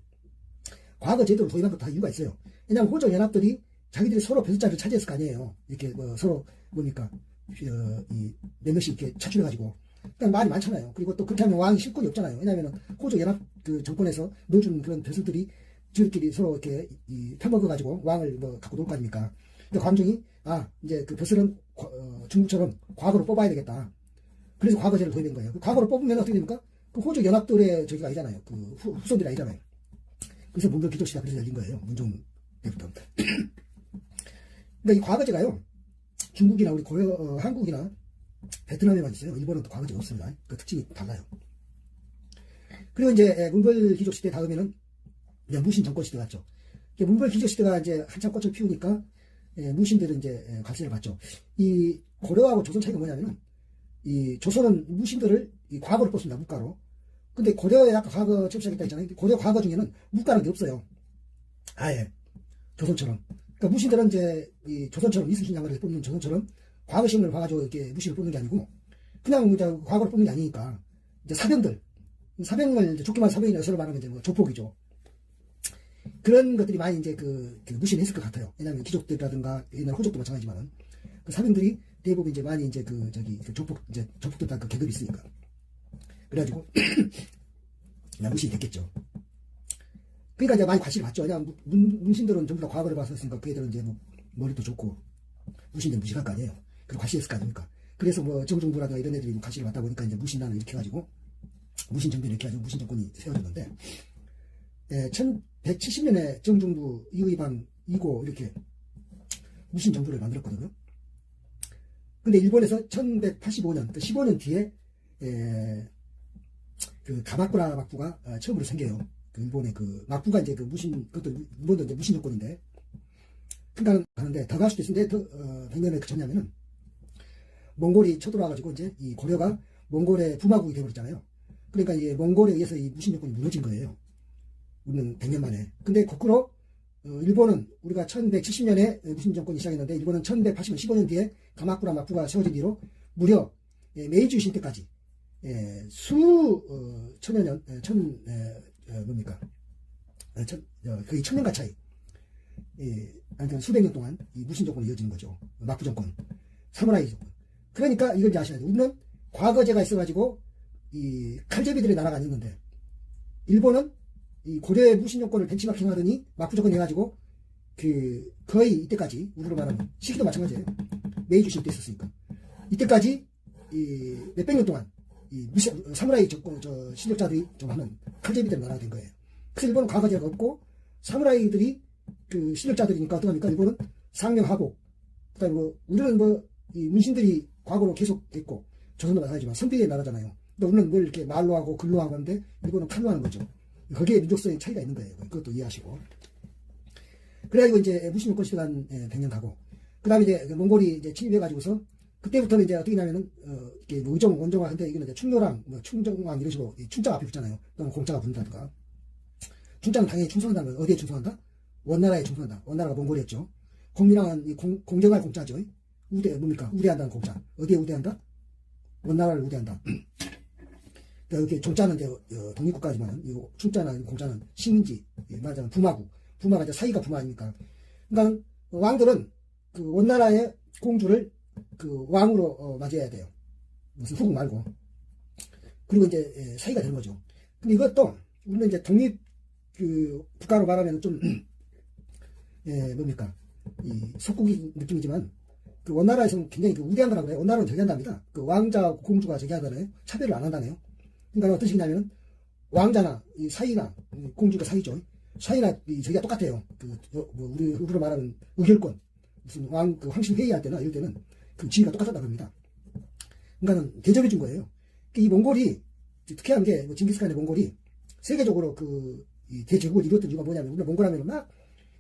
과거제도를 도입한 것도 다 이유가 있어요. 왜냐하면 호족 연합들이 자기들이 서로 벼슬자를 차지했을 거 아니에요. 이렇게 뭐 서로 뭡니까 이 몇 명씩 이렇게 차출해가지고 그러니까 말이 많잖아요. 그리고 또 그렇게 하면 왕이 실권이 없잖아요. 왜냐하면 호족 연합 그 정권에서 넣어준 그런 벼슬들이 저희끼리 서로 이렇게 편먹어가지고 왕을 뭐 갖고 놀 거 아닙니까? 근데 광종이 이제 그 벼슬은 중국처럼 과거로 뽑아야 되겠다. 그래서 과거제를 도입한 거예요. 그 과거로 뽑으면 어떻게 됩니까? 그 호족 연합들의 저기가 아니잖아요. 그 후손들이 아니잖아요. 그래서 문벌 귀족 시대가 그래서 열린 거예요. 문종 때부터. 그러니까 이 과거제가요. 중국이나 우리 한국이나 베트남에만 있어요. 일본은 또 과거제가 없습니다. 그 특징이 달라요. 그리고 이제 문벌 귀족 시대 다음에는 이제 무신 정권 시대 갔죠. 문벌 귀족 시대가 이제 한참 꽃을 피우니까 무신들은 이제 관세를 받죠. 이 고려하고 조선 차이가 뭐냐면은 이 조선은 무신들을 이 과거로 뽑습니다. 물가로. 근데 고려에 아까 과거 접시하겠다 했잖아요. 고려 과거 중에는 물가는 게 없어요. 아예 조선처럼. 그러니까 무신들은 이제 이 조선처럼 이순신 장군을 뽑는 조선처럼 과거 시험을 봐가지고 이렇게 무신을 뽑는 게 아니고 그냥 이제 과거를 뽑는 게 아니니까 이제 사병을 이제 좋게 말하면 사병이나 여서를 말하면 이제 뭐 조폭이죠. 그런 것들이 많이 이제 그 무신했을 것 같아요. 왜냐하면 귀족들이라든가 옛날 호족도 마찬가지지만 그 사병들이 대부분 이제 많이 이제 그 조폭들 다 그 계급이 있으니까 그래가지고 그냥 무신이 됐겠죠. 그러니까 이제 많이 관심을 받죠. 왜냐하면 문신들은 전부 다 과거를 봤었으니까 그 애들은 이제 뭐 머리도 좋고 무신들은 무식할 거 아니에요. 그리고 관심했을 거 아닙니까. 그래서 뭐 정종부라든가 이런 애들이 관심을 받다 보니까 이제 무신단을 이렇게 해가지고 무신 정변을 이렇게 해가지고 무신 정권이 세워졌는데 1170년에 정중부 이의방 이고 이렇게 무신 정부를 만들었거든요. 근데 일본에서 1185년, 그 15년 뒤에 그 가마쿠라 막부가 처음으로 생겨요. 그 일본의 그 막부가 이제 그 그것도 일본도 이제 무신 정권인데, 그러니까 가는데 더 갈 수도 있는데, 100년에 그쳤냐면은, 몽골이 쳐들어와가지고 이제 이 고려가 몽골의 부마국이 되어버렸잖아요. 그러니까 이게 몽골에 의해서 이 무신 정권이 무너진 거예요. 우리는 100년 만에. 근데 거꾸로, 일본은 우리가 1170년에 무신 정권이 시작했는데, 일본은 1180년, 15년 뒤에 가마쿠라 막부가 세워진 뒤로 무려 메이지 유신 때까지 천여 년, 뭡니까? 거의 1000년가 차이. 아무튼 수백 년 동안 이 무신 정권이 이어지는 거죠. 막부 정권, 사무라이 정권. 그러니까 이걸 이제 아셔야 돼요. 우리는 과거제가 있어가지고 이 칼제비들의 나라가 아니었는데, 일본은 이 고려의 무신 정권을 벤치마킹 하더니 막부 정권 해가지고 거의 이때까지 우리로 말하면 시기도 마찬가지예요. 메이지 유신 때 있었으니까 이때까지 이 몇백 년 동안 이 사무라이 정권 실력자들이 좀 하는 칼제비들의 나라가 된 거예요. 그래서 일본은 과거제가 없고 사무라이들이 그 실력자들이니까 어떡합니까? 일본은 상명하고, 그다음에 뭐 우리는 뭐 이 문신들이 과거로 계속됐고, 조선도 마찬가지지만 선비의 나라잖아요. 근데 우리는 뭘 이렇게 말로 하고 글로 하고 하는데 일본은 칼로 하는 거죠. 거기에 민족성의 차이가 있는 거예요. 그것도 이해하시고. 그래가지고 이제 무신 정권 시간 100년 가고, 그다음에 이제 몽골이 이제 침입해가지고서 그때부터는 이제 어떻게 하냐면은 이게 의정 원정화 한데, 이거는 이제 충노랑 뭐 충정왕 이런 식으로 충자가 앞에 붙잖아요. 또는 공자가 붙는다든가. 충자는 당연히 충성한다는 거예요. 어디에 충성한다? 원나라에 충성한다. 원나라가 몽골이었죠. 공민왕은 이 공정할 공자죠. 뭡니까? 우대한다는 공자. 어디에 우대한다? 원나라를 우대한다. 그러니까 이렇게 종자는 이제 독립국가지만, 이 충자나 공자는 식민지, 말하자면 부마국. 부마가 이제 사이가 부마 아닙니까? 그러니까 왕들은 그 원나라의 공주를 그 왕으로 맞이해야 돼요. 무슨 후국 말고. 그리고 이제 사이가 되는 거죠. 근데 이것도 우리는 이제 독립 그 국가로 말하면 좀 뭡니까? 이 속국이 느낌이지만, 그 원나라에서는 굉장히 그 우대한 거라고 해요. 원나라는 저기 한답니다. 그 왕자 공주가 저기 하잖아요. 차별을 안 한다네요. 그러니까 어떤 식이냐면, 왕자나 이 사이나 공주가 사이죠. 사이나 이 저기가 똑같아요. 뭐 우리로 말하는 의결권, 무슨 그 황실 회의할 때나 이럴 때는 그 지위가 똑같다고 합니다. 그러니까는 대접해 준 거예요. 이 몽골이 특이한 게, 뭐 징기스칸의 몽골이 세계적으로 이 대제국을 이뤘던 이유가 뭐냐면, 우리가 몽골 하면 막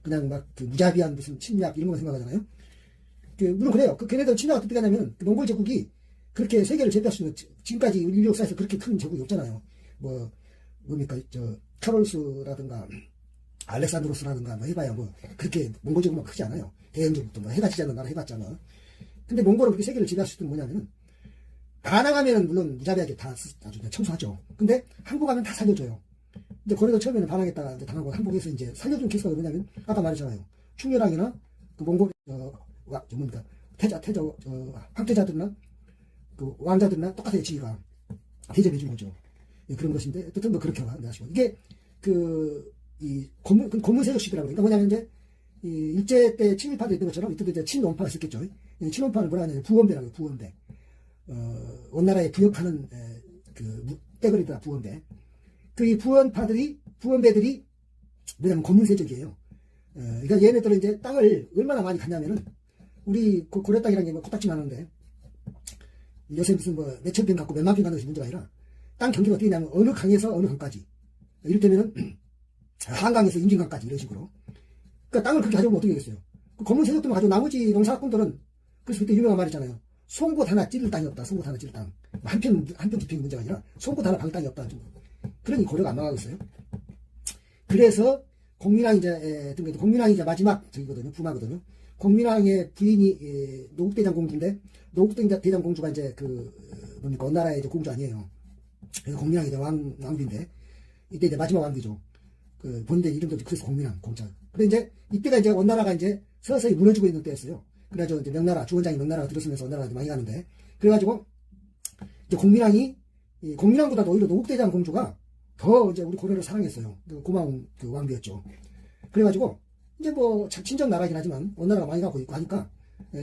그냥 막 그 무자비한 무슨 침략 이런 거 생각하잖아요. 물론 그래요. 걔네들 침략 어떻게 하냐면, 그 몽골 제국이 그렇게 세계를 제패할 수 있는, 지금까지 인류 역사에서 그렇게 큰 제국이 없잖아요. 뭡니까, 카롤스라든가 알렉산드로스라든가 뭐 해봐야 뭐 그렇게 몽골 제국만 크지 않아요. 대영 제국도 뭐 해가 지지 않는 나라 해봤잖아. 근데 몽골은 그렇게 세계를 지배할 수 있는 뭐냐면은, 반항하면은 물론 무자비하게 다 아주 청소하죠. 근데 항복하면 다 살려줘요. 근데 고려도 처음에는 반항했다가 이제 당하고 항복해서 이제 살려준 케이스가 뭐냐면, 아까 말했잖아요. 충렬왕이나 그 몽골 뭡니까 황태자들이나 그 왕자들이나 똑같아요. 지위가 대접해 준 거죠. 그런 것인데, 어쨌든 뭐 그렇게 하시고, 이게 이 고문세력 시대라고 그러니까 뭐냐면, 이제 이 일제 때 친일파도 있던 것처럼 이때도 이제 친원파가 있었겠죠. 친원파를 뭐라 하냐면 부원배라고요. 부원배. 원나라에 부역하는 떼거리다 부원배. 이 부원배들이 뭐냐면 고문세력이에요. 그러니까 얘네들은 이제 땅을 얼마나 많이 갔냐면은, 우리 고려 땅이라는 게 뭐 코딱지 많은데, 요새 무슨 뭐 몇천 평 갖고 몇만 평 갖는 것이 문제가 아니라, 땅 경계가 어떻게 되냐면 어느 강에서 어느 강까지, 이를테면은 한강에서 임진강까지 이런 식으로. 그러니까 땅을 그렇게 가져오면 어떻게 되겠어요? 그 검은 세력들만 가지고 나머지 농사꾼들은, 그래서 그때 유명한 말 있잖아요. 송곳 하나 찌를 땅이 없다. 송곳 하나 찌를 땅. 한 편 두 평이 문제가 아니라 송곳 하나 방 땅이 없다. 그러니 고려가 안 나가고 있어요. 그래서 공민왕이 이제 마지막 저기거든요. 부마거든요. 공민왕의 부인이 노국대장 공주인데, 노국대장 공주가 이제 뭡니까, 원나라의 이제 공주 아니에요. 그래서 공민왕이 이제 왕비인데, 이때 이제 마지막 왕비죠. 본대 이름도 그래서 공민왕, 공자. 근데 이제 이때가 이제 원나라가 이제 서서히 무너지고 있는 때였어요. 그래가지고 이제 명나라, 주원장이 명나라가 들어서면서 원나라가 많이 가는데, 그래가지고 이제 공민왕보다도 오히려 노국대장 공주가 더 이제 우리 고려를 사랑했어요. 고마운 왕비였죠. 그래가지고 이제 뭐 친정 나라이긴 하지만 원나라가 많이 가고 있고 하니까,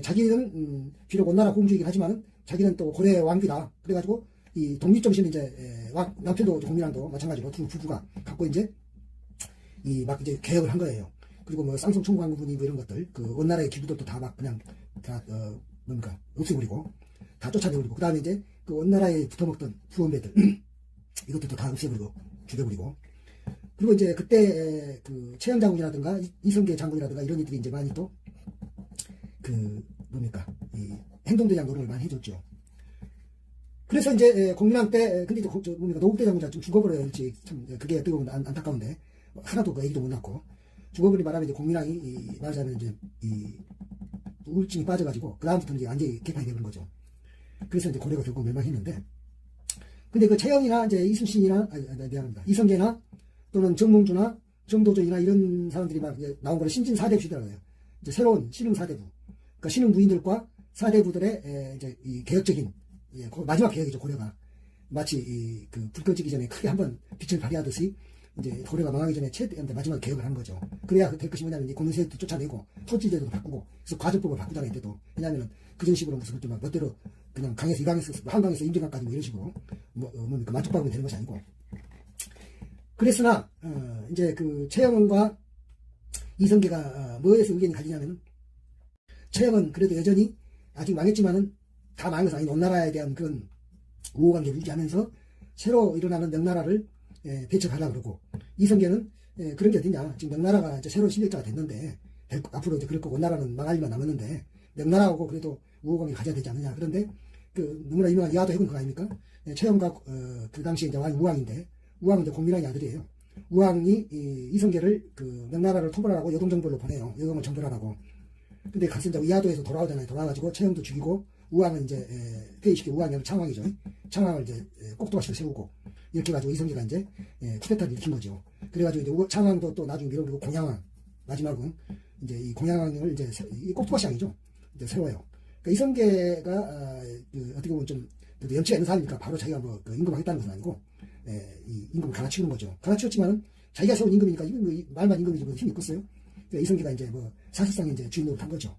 자기는 비록 원나라 공주이긴 하지만 자기는 또 고려의 왕비다. 그래가지고 이 독립정신을 이제 남편도 공민왕도 마찬가지로 두 부부가 갖고 이제 막 이제 개혁을 한 거예요. 그리고 뭐 쌍성 총광군이 뭐 이런 것들, 원나라의 기부들도 다 막 그냥 뭡니까, 없애버리고 다 쫓아내버리고, 그 다음에 이제 원나라에 붙어먹던 부원배들 이것들도 다 없애버리고 죽여버리고, 그리고 이제 그때 그 최영 장군이라든가 이성계 장군이라든가 이런 이들이 이제 많이 또 그 뭡니까 이 행동대장 노릇을 많이 해줬죠. 그래서 이제 공민왕 때 근데 이제 뭡니까 노국대 장군이 좀 죽어버려요. 참 그게 어떻게 보면 안타까운데 하나도 그 얘기도 못 낳고 죽어버리 말하면 이제 공민왕이 말하자면 이제 이 우울증이 빠져가지고 그 다음부터는 이제 완전히 개판이 되는 거죠. 그래서 이제 고려가 결국 멸망했는데 근데 그 최영이나 이제 이순신이나 미안합니다 이성계나 또는 정몽주나 정도전이나 이런 사람들이 막 이제 나온 거를 신진 사대부 시대라고요. 이제 새로운 신흥 사대부, 그러니까 신흥 부인들과 사대부들의 이제 이 개혁적인 마지막 개혁이죠. 고려가 마치 그 불 꺼지기 전에 크게 한번 빛을 발휘하듯이 이제 고려가 망하기 전에 마지막 개혁을 하는 거죠. 그래야 될 것이 뭐냐면 공민세도 쫓아내고 토지제도도 바꾸고 그래서 과정법을 바꾸잖아요. 이때도 왜냐하면 그전 식으로 무슨 막 멋대로 그냥 강에서 이강에서 한강에서 임진강까지 뭐 이런 식으로 뭡니까 만족박으면 되는 것이 아니고 그랬으나 이제 그 최영은과 이성계가 뭐에서 의견이 갈리냐면은 최영은 그래도 여전히 아직 망했지만은 다 망해서 아닌 원나라에 대한 그런 우호관계를 유지하면서 새로 일어나는 명나라를 배척하려고 그러고 이성계는 그런 게 어딨냐 지금 명나라가 이제 새로운 실력자가 됐는데 앞으로 이제 그럴 거고 원나라는 망할 일만 남았는데 명나라하고 그래도 우호관계 가져야 되지 않느냐. 그런데 그 너무나 유명한 야도 해군 그거 아닙니까? 최영과 그 당시에 이제 왕이 우왕인데 우왕은 이제 공민왕의 아들이에요. 우왕이 이성계를 그 명나라를 토벌하라고 여동정벌로 보내요. 여동을 정벌하라고. 근데 가서 이제 이하도에서 돌아오잖아요. 돌아와가지고 최영도 죽이고 우왕은 이제 폐위시키고 우왕이 창왕이죠. 창왕을 이제 꼭두가시를 세우고 이렇게 가지고 이성계가 이제 쿠데타를 일으킨 거죠. 그래가지고 이제 창왕도 또 나중에 밀어버리고 공양왕 마지막은 이제 이 공양왕을 이제 이 꼭두가시왕이죠. 이제 세워요. 그러니까 이성계가 어떻게 보면 좀 염치가 있는 사람이니까 바로 자기가 뭐 그 임금을 하겠다는 것은 아니고 이 임금을 갈아치우는 거죠. 갈아치웠지만은 자기가 세운 임금이니까 이건 뭐 말만 임금이지 뭐 힘이 있겠어요. 그러니까 이성계가 이제 뭐 사실상 이제 주인으로 탄 거죠.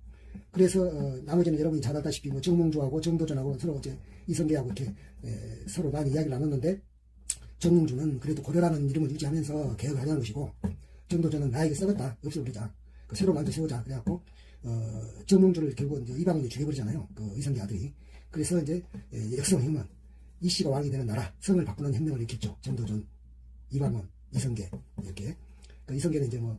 그래서 나머지는 여러분이 잘 알다시피 뭐 정몽주하고 정도전하고 서로 이제 이성계하고 이렇게 서로 많이 이야기를 나눴는데 정몽주는 그래도 고려라는 이름을 유지하면서 개혁을 하자는 것이고 정도전은 나에게 썩었다 없애버리자 그 새로 만들어 세우자 그래갖고 정몽주를 결국 이제 이방원이 죽여버리잖아요. 그 이성계 아들이. 그래서 이제 역성혁명 이씨가 왕이 되는 나라 성을 바꾸는 혁명을 일으켰죠. 정도전 이방원 이성계 이렇게. 그 이성계는 이제 뭐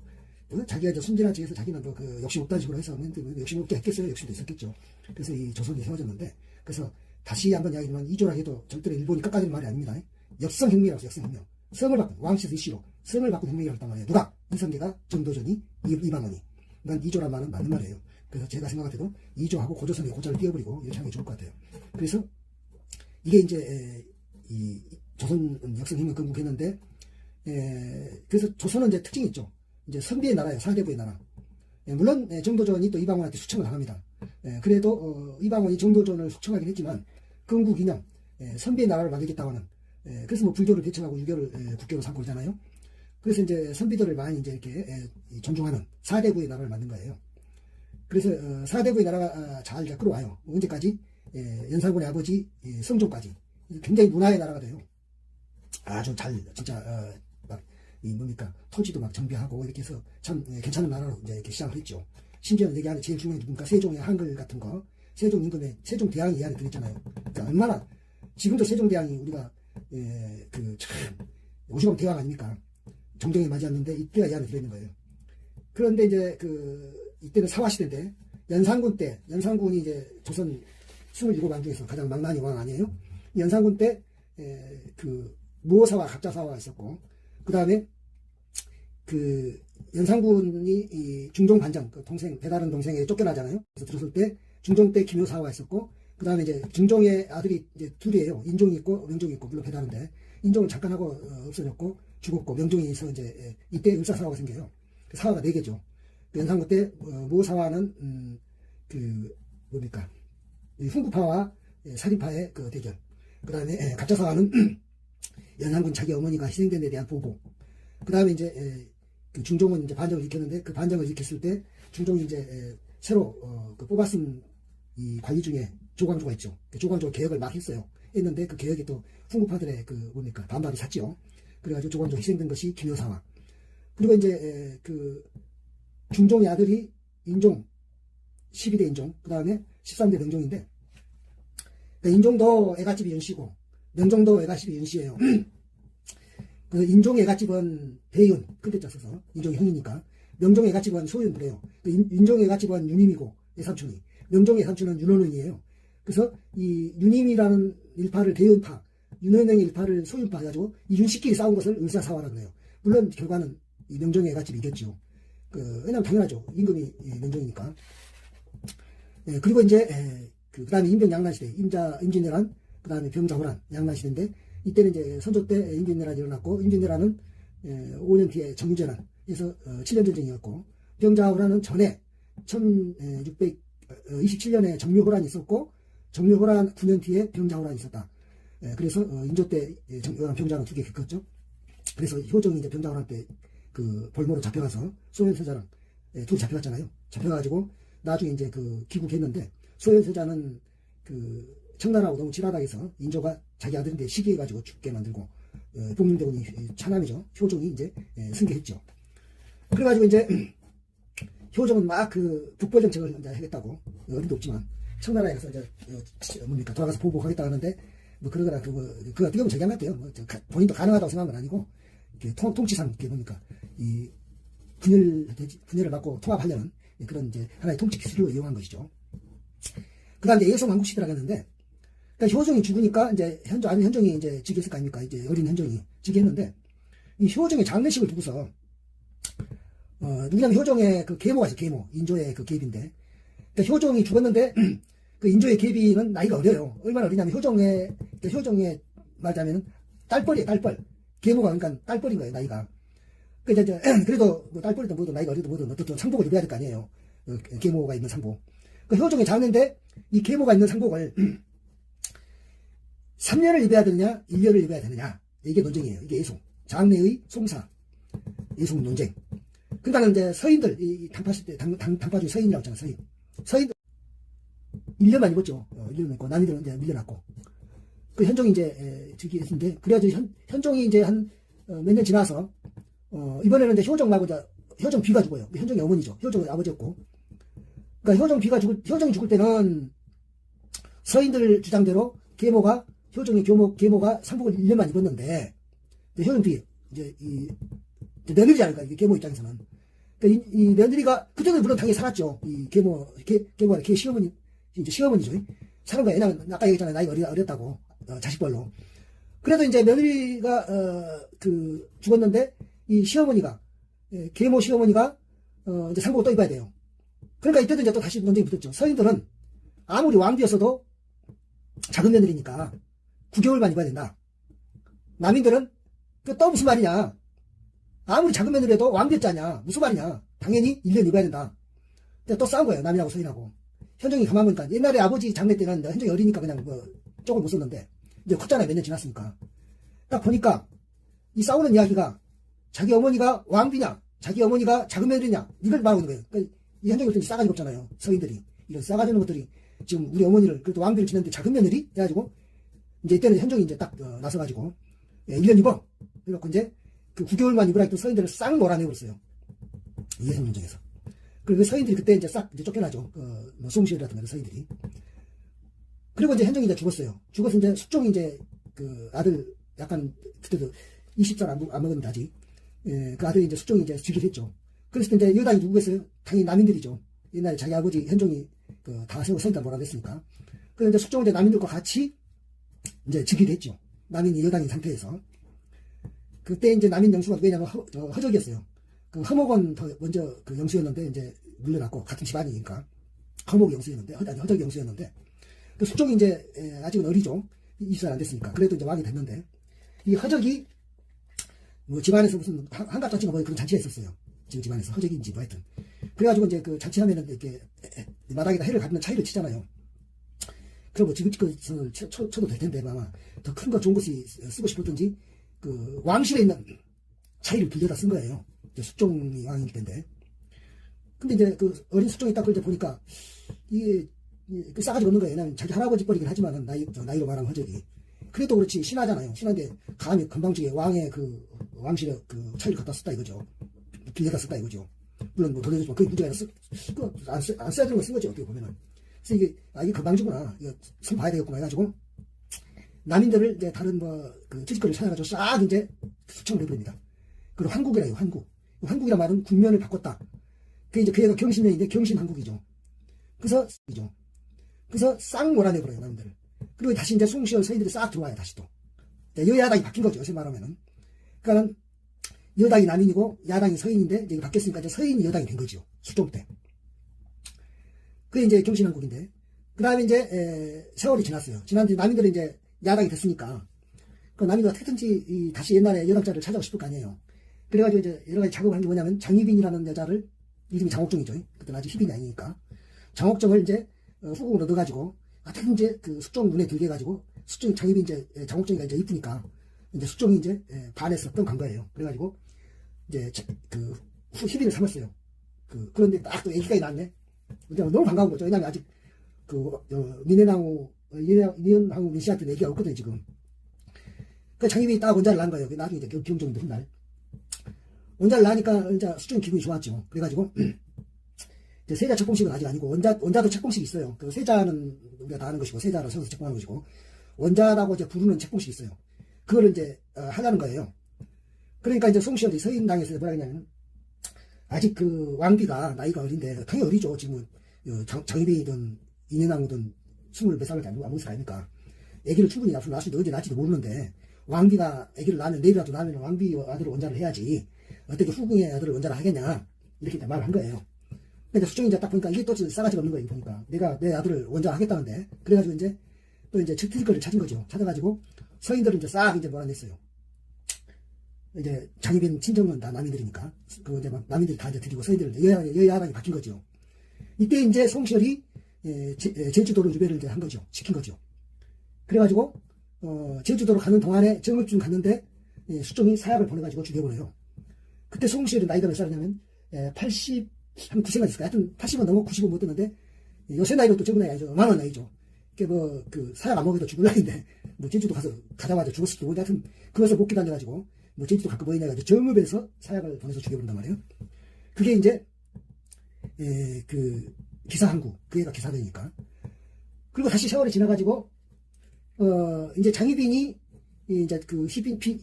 자기가 이제 순진한 쪽에서 자기는 뭐 그 욕심 없다는 식으로 해서 욕심 없게 했겠어요. 욕심도 있었겠죠. 그래서 이 조선이 세워졌는데 그래서 다시 한번 이야기하지만 이조라 해도 절대로 일본이 끝까지는 말이 아닙니다. 역성혁명이라고 역성혁명. 성을 바꾼 왕실에서 이씨로 성을 바꾼 혁명이라고 했단 말이에요. 누가? 이성계가 정도전이 이방원이. 난 이조란 말은 맞는 말이에요. 그래서 제가 생각할 때도 이조하고 고조선의 고자를 띄워버리고 이렇게 하는 게 좋을 것 같아요. 그래서 이게 이제 이 조선 역성혁명 건국했는데 그래서 조선은 이제 특징이 있죠. 이제 선비의 나라예요. 사대부의 나라. 물론 정도전이 또 이방원한테 숙청을 당합니다. 그래도 이방원이 정도전을 숙청하긴 했지만 건국 이념 선비의 나라를 만들겠다고 하는 그래서 뭐 불교를 배척하고 유교를 국교로 삼고 그러잖아요. 그래서 이제 선비들을 많이 이제 이렇게 존중하는 사대부의 나라를 만든 거예요. 그래서 사대부의 나라가 잘 끌어와요. 언제까지? 연산군의 아버지 성종까지 굉장히 문화의 나라가 돼요. 아주 잘 진짜 막 이 뭡니까 토지도 막 정비하고 이렇게 해서 참 괜찮은 나라로 이제 이렇게 시작을 했죠. 심지어는 여기 안에 제일 중요한 누군가 세종의 한글 같은 거 세종 임금의 세종대왕이 이 안에 들어있잖아요. 그러니까 얼마나 지금도 세종대왕이 우리가 그 참 오시범 대왕 아닙니까? 정정에 맞이했는데 이때가 이 안에 들어있는 거예요. 그런데 이제 이때는 사화시대인데 연산군 때 연산군이 이제 조선 27왕 중에서 가장 망나니 왕 아니에요? 연산군 때 그 무호사와 갑자사화가 있었고 그 다음에 그 연산군이 이 중종 반정 그 동생 배다른 동생에게 쫓겨나잖아요. 그래서 들었을 때 중종 때 김효사화가 있었고 그 다음에 이제 중종의 아들이 이제 둘이에요. 인종이 있고 명종이 있고 물론 배다른데 인종은 잠깐 하고 없어졌고 죽었고 명종이 있어 이제 이때 을사사화가 생겨요. 그 사화가 4개죠. 그 연산군 때 무호사화는 그 뭡니까 훈구파와 사리파의 그 대결. 그 다음에 갑자사화는 연산군 자기 어머니가 희생된 데 대한 보고. 그 다음에 이제 그 중종은 이제 반정을 일으켰는데 그 반정을 일으켰을 때 중종이 이제 새로 그 뽑았은 이 관리 중에 조광조가 있죠. 그 조광조가 개혁을 막 했어요. 했는데 그 개혁이 또 훈구파들의 그 뭡니까 반발을 샀죠. 그래가지고 조광조 희생된 것이 김효사화. 그리고 이제 그 중종의 아들이 인종 12대 인종 그 다음에 13대 명종인데 인종도 애가집이 연씨고 명종도 애가집이 연씨예요. 그 인종애가집은 대윤, 그때자 써서 인종이 형이니까. 명종애가집은 소윤 그래요. 그 인종애가집은 유님이고 예삼촌이. 명종의 삼촌은 윤원흥이에요. 그래서 이 유님이라는 일파를 대윤파, 윤원흥의 일파를 소윤파 해가지고 이 윤씨끼리 싸운 것을 을사사화라고 해요. 물론 결과는 이 명종의 애가집이 이겼죠. 왜냐면 당연하죠. 임금이 명종이니까. 그리고 이제 그 다음에 임병 양란시대, 임진왜란, 그 다음에 병자호란 양란시대인데 이때는 이제 선조 때 임진왜란이 일어났고 임진왜란은 5년 뒤에 정유재난에서 7년 전쟁이었고 병자호란은 전에 1627년에 정묘호란이 있었고 정묘호란 9년 뒤에 병자호란이 있었다. 그래서 인조 때 병자호란 2개 겪었죠. 그래서 효종이 이제 병자호란 때 그 볼모로 잡혀가서 소현세자랑 둘이 잡혀갔잖아요. 잡혀가지고 나중에 이제 그 귀국했는데 소현세자는 그 청나라하고 너무 지랄하게 해서 인조가 자기 아들인데 시기해가지고 죽게 만들고 복림대군이 차남이죠. 효종이 이제 승계했죠. 그래가지고 이제 효종은 막 그 북벌 정책을 이제 하겠다고 어림도 없지만 청나라에 가서 이제 뭡니까 돌아가서 보복하겠다 하는데 뭐 그러거나 그거 어떻게 보면 저기 한 것 같아요. 뭐 본인도 가능하다고 생각한 건 아니고 이렇게 통치상 이렇게 뭡니까 이 분열을 막고 통합하려는 그런 이제 하나의 통치 기술을 이용한 것이죠. 그다음 이제 예성 왕국시대라고 했는데 그러니까 효종이 죽으니까 이제 현종이 이제 즉위했을 거 아닙니까? 이제 어린 현종이 즉위했는데 이 효종의 장례식을 두고서 왜냐면 효종의 그 계모가 있어 계모 인조의 그 계비인데 그러니까 효종이 죽었는데 그 인조의 계비는 나이가 어려요. 얼마나 어리냐면 효종의 말하자면 딸뻘이에요. 딸뻘 계모가 그러니까 딸뻘인 거예요. 나이가. 그러니까 이제 그래도 뭐 딸뻘이든 뭐든 나이가 어리든 뭐든 어떻든 상복을 입어야 될 거 아니에요. 계모가 있는 상복. 그 효종의 장례인데 이 계모가 있는 상복을 3년을 입어야 되느냐 1년을 입어야 되느냐 이게 논쟁이에요. 이게 예송 장례의 송사 예송 논쟁. 그러니까 이제 서인들 이 당파실 때 당파 중 서인이라고 했잖아요. 서인들 1년만 입었죠. 1년 입고 남이들은 이제 밀려났고 그 현종이 이제 즉위했는데 그래가지고 현종이 이제 한 몇 년 지나서 이번에는 이제 효종 말고 이제 효종 비가 죽어요. 현종의 어머니죠. 효종의 아버지였고 그러니까 효종이 죽을 때는 서인들 주장대로 계모가 효종의 계모가 상복을 1년만 입었는데 효종 비 이제 이 며느리지 않을까 이게 계모 입장에서는 그러니까 이 며느리가 그때는 물론 당연히 살았죠. 이 계모가 걔 시어머니 이제 시어머니죠. 사는 거야. 왜냐면 아까 얘기했잖아요. 나이가 어렸다고 자식벌로. 그래도 이제 며느리가 그 죽었는데 이 시어머니가 계모 시어머니가 이제 상복을 또 입어야 돼요. 그러니까 이때도 이제 또 다시 논쟁이 붙었죠. 서인들은 아무리 왕비였어도 작은 며느리니까 9개월만 입어야 된다. 남인들은 그 또 무슨 말이냐. 아무리 작은 며느리라도 왕비였잖냐. 무슨 말이냐. 당연히 1년 입어야 된다. 또 싸운 거예요. 남인하고 서인하고. 현종이 가만 보니까 옛날에 아버지 장례 때는 현종이 어리니까 그냥 뭐 쪽을 못 썼는데 이제 컸잖아요. 몇 년 지났으니까. 딱 보니까 이 싸우는 이야기가 자기 어머니가 왕비냐 자기 어머니가 작은 며느리냐 이걸 말하는 거예요. 그러니까 이 현종이 그때 싸가지가 없잖아요. 서인들이. 이런 싸가지 없는 것들이 지금 우리 어머니를 그래도 왕비를 지냈는데 작은 며느리? 해가지고 이제 이때는 현종이 이제 딱 나서가지고 1년 입어. 그래갖고 이제 그 9개월만 입으라 했던 서인들을 싹 몰아내버렸어요. 이해성 논쟁에서. 그리고 서인들이 그때 이제 싹 이제 쫓겨나죠. 뭐 송시열이라든가 서인들이. 그리고 이제 현종이 이제 죽었어요. 죽어서 이제 숙종이 이제 그 아들 약간 그때도 20살 안 먹었는데 아직. 그 아들이 이제 숙종이 이제 즉위를 했죠. 그랬을 때 이제 여당이 누구겠어요? 당연히 남인들이죠. 옛날에 자기 아버지 현종이 그 다 세워 서인들 뭐라 그랬으니까. 그래서 이제 숙종은 이제 남인들과 같이 이제 즉위를 했죠. 남인이 여당인 상태에서. 그때 이제 남인 영수가 왜냐면 허적이었어요. 그 허목은 더 먼저 그 영수였는데 이제 물려났고 같은 집안이니까 허목이 영수였는데 허적이 영수였는데 그 숙종이 이제 아직은 어리죠. 20살 안 됐으니까. 그래도 이제 왕이 됐는데 이 허적이 뭐 집안에서 무슨 한갑 잔치가 뭐 그런 잔치가 있었어요. 지금 집안에서 허적인지 뭐 하여튼. 그래가지고 이제 그 잔치하면은 이렇게 마당에다 해를 갖는 차이를 치잖아요. 그럼 뭐 지금 것을 쳐도 될 텐데 아마 더 큰 거 좋은 것이 쓰고 싶었던지 그 왕실에 있는 차이를 빌려다 쓴 거예요. 숙종이 왕일 텐데. 근데 이제 그 어린 숙종이 딱 그걸 보니까 이게 그 싸가지가 없는 거예요. 왜냐면 자기 할아버지 뻘이긴 하지만은 나이로 말하면 허적이. 그래도 그렇지 신하잖아요. 신한데 감히 건방지게 왕의 그 왕실의 그 차이를 갖다 썼다 이거죠. 빌려다 썼다 이거죠. 물론 뭐 돌려주지만 그게 문제가 아니라 안 써야 되는 거 쓴 거죠. 어떻게 보면은. 그래서 이게 이게 건방지구나. 이거 손 봐야 되겠구나 해가지고 남인들을 이제 다른 그 지식거리를 찾아가지고 싹 이제 수청을 해버립니다. 그리고 한국이라요, 한국. 한국이란 말은 국면을 바꿨다. 그게 이제 그애가 경신년인데 경신한국이죠. 그래서 싹 몰아내버려요, 남인들을. 그리고 다시 이제 송시열 서인들이 싹 들어와요, 다시 또. 여야당이 바뀐 거죠, 요새 말하면은. 그러니까는 여당이 남인이고 야당이 서인인데 이제 바뀌었으니까 이제 서인이 여당이 된 거죠, 수종 때. 그게 이제 경신한국인데. 그 다음에 이제 세월이 지났어요. 지난 뒤에 남인들은 이제 야당이 됐으니까 그 남인들이 어떻게든지 다시 옛날에 여당자를 찾아오고 싶을 거 아니에요. 그래가지고 이제 여러 가지 작업을 한 게 뭐냐면 장희빈이라는 여자를, 이름이 장옥정이죠. 그때는 아직 희빈이 아니니까 장옥정을 이제 후궁으로 넣어가지고 어떻게든지 그 숙종 눈에 들게 해가지고 숙종 장희빈 이제 장옥정이가 이제 이쁘니까 이제 숙종이 이제 반해서 간 거예요. 그래가지고 이제 그 희빈을 삼았어요. 그런데 딱 또 애기가 낳았네. 너무 반가운 거죠. 왜냐면 아직 민현항우 민씨한테 애기가 없거든요, 지금. 그 장희빈이 딱 원자를 낳은 거예요. 나중에 이제 기용정인데 훗날. 원자를 낳으니까 이제 수종이 기분이 좋았죠. 그래가지고, 이제 세자 책봉식은 아직 아니고, 원자도 책봉식이 있어요. 그 세자는 우리가 다 아는 것이고, 세자로 세워서 책봉하는 것이고, 원자라고 이제 부르는 책봉식이 있어요. 그거를 이제, 하려는 거예요. 그러니까 이제 송시열이 서인당에서 뭐라 했냐면, 아직 그 왕비가 나이가 어린데, 당연히 어리죠. 지금, 장희빈이든, 인현왕후든, 20몇 살밖에 안 먹은 사람 아닙니까? 애기를 충분히 낳을 수 있는데, 언제 낳을지도 모르는데, 왕비가 애기를 낳으면, 내일이라도 낳으면 왕비 아들을 원자를 해야지. 어떻게 후궁의 아들을 원자를 하겠냐. 이렇게 말을 한 거예요. 근데 수종이 이제 딱 보니까 이게 또 싸가지가 없는 거예요, 보니까. 내가 내 아들을 원자를 하겠다는데. 그래가지고 이제, 또 이제 특특거를 찾은 거죠. 찾아가지고, 서인들은 이제 싹 이제 몰아냈어요. 이제 장희빈 친정은 다 남인들이니까. 그 이제 막 남인들이 다 이제 드리고 서인들을 여야당이 바뀐 거죠. 이때 이제 송시열이 제주도로 유배를 이제 한 거죠. 시킨 거죠. 그래가지고, 제주도로 가는 동안에 정읍중 갔는데, 수종이 사약을 보내가지고 죽여버려요. 그때 송시열이 나이가 몇 살이냐면, 80, 한 9세가 됐을까? 하여튼 80은 넘어 90은 못 됐는데, 요새 나이로 또 적은 나이 아니죠. 많은 나이죠. 사약 안 먹어도 죽을 나이인데, 제주도 가자마자 죽었을 거고, 하여튼, 그것을 못 기다려가지고, 제주도 가끔 뭐했냐 가지고, 정읍에서 사약을 보내서 죽여버린단 말이에요. 그게 이제, 기사항구, 그 애가 기사되니까. 그리고 다시 세월이 지나가지고, 이제 장희빈이, 이제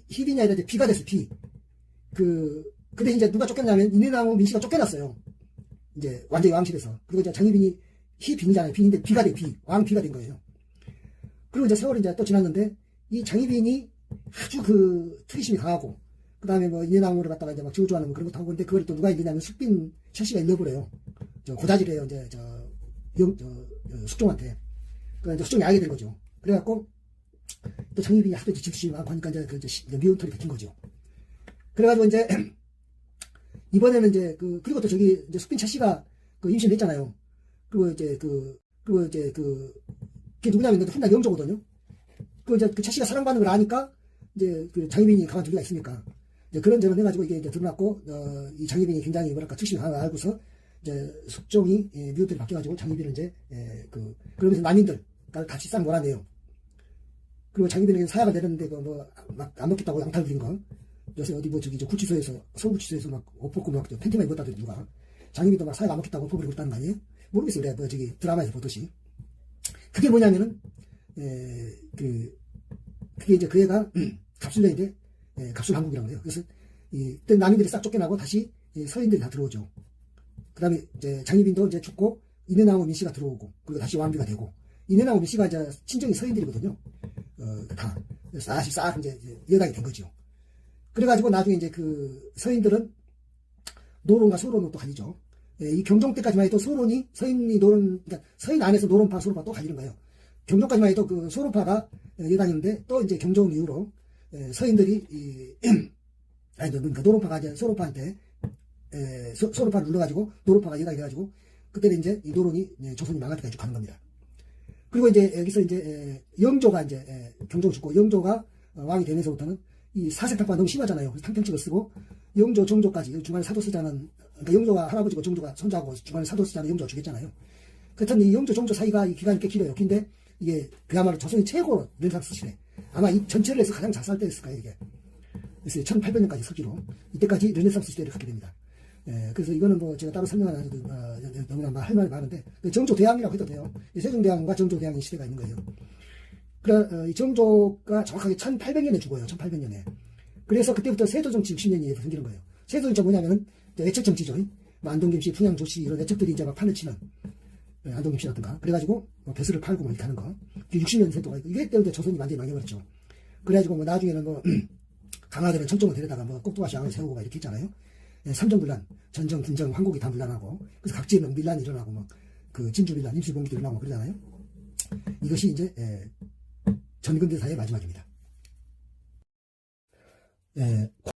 희빈이 아니라 이제 비가 됐어, 비. 그때 이제 누가 쫓겼냐면, 인현왕후 민씨가 쫓겨났어요. 이제, 완전히 왕실에서. 그리고 이제 장희빈이 희빈이잖아요. 빈인데 비가 돼, 왕비가 된 거예요. 그리고 이제 세월이 이제 또 지났는데, 이 장희빈이 아주 특이심이 강하고, 그 다음에 인현왕후를 갖다가 이제 막 저주하는 그런 것도 하고, 근데 그걸 또 누가 읽느냐면, 숙빈 철씨가 읽어버려요. 고자질이에요, 이제, 숙종한테. 이제 숙종이 알게 된 거죠. 그래갖고, 또 장희빈이 하도 이제 집수심이 많고 하니까 이제 미운털이 박힌 거죠. 그래가지고 이제, 이번에는 이제 그리고 또 이제 숙빈 차씨가 임신을 했잖아요. 그게 누구냐면 훗날 영조거든요. 이제 차씨가 사랑받는 걸 아니까, 이제 장희빈이 가만둘 리가 있으니까. 이제 그런저런 해가지고 이게 이제 드러났고, 이 장희빈이 굉장히 특심이 알고서, 이제 숙종이 미운털이 바뀌어가지고 장희빈을 이제, 그러면서 남인들 같이 싹 몰아내요. 그리고 장희빈에게 사약을 내렸는데, 막 안 먹겠다고 양탈 부린 거. 요새 어디 구치소에서, 서울구치소에서 막 옷 벗고 막 팬티만 입었다더니 누가. 장희빈도 막 사약 안 먹겠다고 퍼버리고 있다는 거 아니에요? 모르겠어요. 그래, 드라마에서 보듯이. 그게 뭐냐면은, 그게 이제 그 애가 갑술년인데, 갑술한국이라고 해요. 그래서, 그때 남인들이 싹 쫓겨나고 다시 서인들이 다 들어오죠. 그 다음에 이제 장희빈도 이제 죽고, 인현왕후 민씨가 들어오고, 그리고 다시 왕비가 되고, 인현왕후 민씨가 이제 친정이 서인들이거든요. 다. 싹 이제 여당이 된 거죠. 그래가지고 나중에 이제 서인들은 노론과 소론으로 또 갈리죠. 이 경종 때까지만 해도 서인이 그러니까 서인 안에서 노론파, 소론파 또 갈리는 거예요. 경종까지만 해도 소론파가 여당인데 또 이제 경종 이후로 서인들이 그러니까 노론파가 이제 소론파한테 소론파를 눌러가지고 노론파가 여당이 돼가지고 그때는 이제 이 노론이 조선이 망할 때까지 가는 겁니다. 그리고 이제 여기서 이제 영조가 이제 경종 죽고 영조가 왕이 되면서부터는 이 사색탁파가 너무 심하잖아요. 그래서 탕평책을 쓰고 영조, 정조까지 중간에 사도 쓰자는, 그러니까 영조가 할아버지고 정조가 손자고 중간에 사도 쓰자는 영조가 죽였잖아요. 그렇다면 이 영조, 정조 사이가 이 기간이 꽤 길어요. 근데 이게 그야말로 조선이 최고로 르네상스 시대. 아마 이 전체를 해서 가장 잘 살 때였을 거예요, 이게. 그래서 1800년까지 서기로 이때까지 르네상스 시대를 갖게 됩니다. 그래서 이거는 제가 따로 설명 안 해도 너무나 할 말이 많은데 정조대왕이라고 해도 돼요. 세종대왕과 정조대왕의 시대가 있는 거예요. 이 정조가 정확하게 1800년에 죽어요. 1800년에. 그래서 그때부터 세조정치 60년이 생기는 거예요. 세조정치가 뭐냐면은 외척정치죠. 뭐 안동김씨, 풍양조씨 이런 외척들이 이제 막 판을 치는 안동김씨라든가 그래가지고 뭐 벼슬을 팔고 뭐 이렇게 하는 거. 60년 세도가 있고 이게 때문에 조선이 완전히 망해버렸죠. 그래가지고 뭐 나중에는 뭐 강화도는 청정을 데려다가 뭐 꼭두가시왕을 세우고 막 이렇게 있잖아요. 삼정분란, 전정, 분정, 황곡이 다 분란하고 그래서 각지에 밀란이 일어나고 막 그 진주밀란, 임실공기도 일어나고 그러잖아요. 이것이 이제 전근대사의 마지막입니다.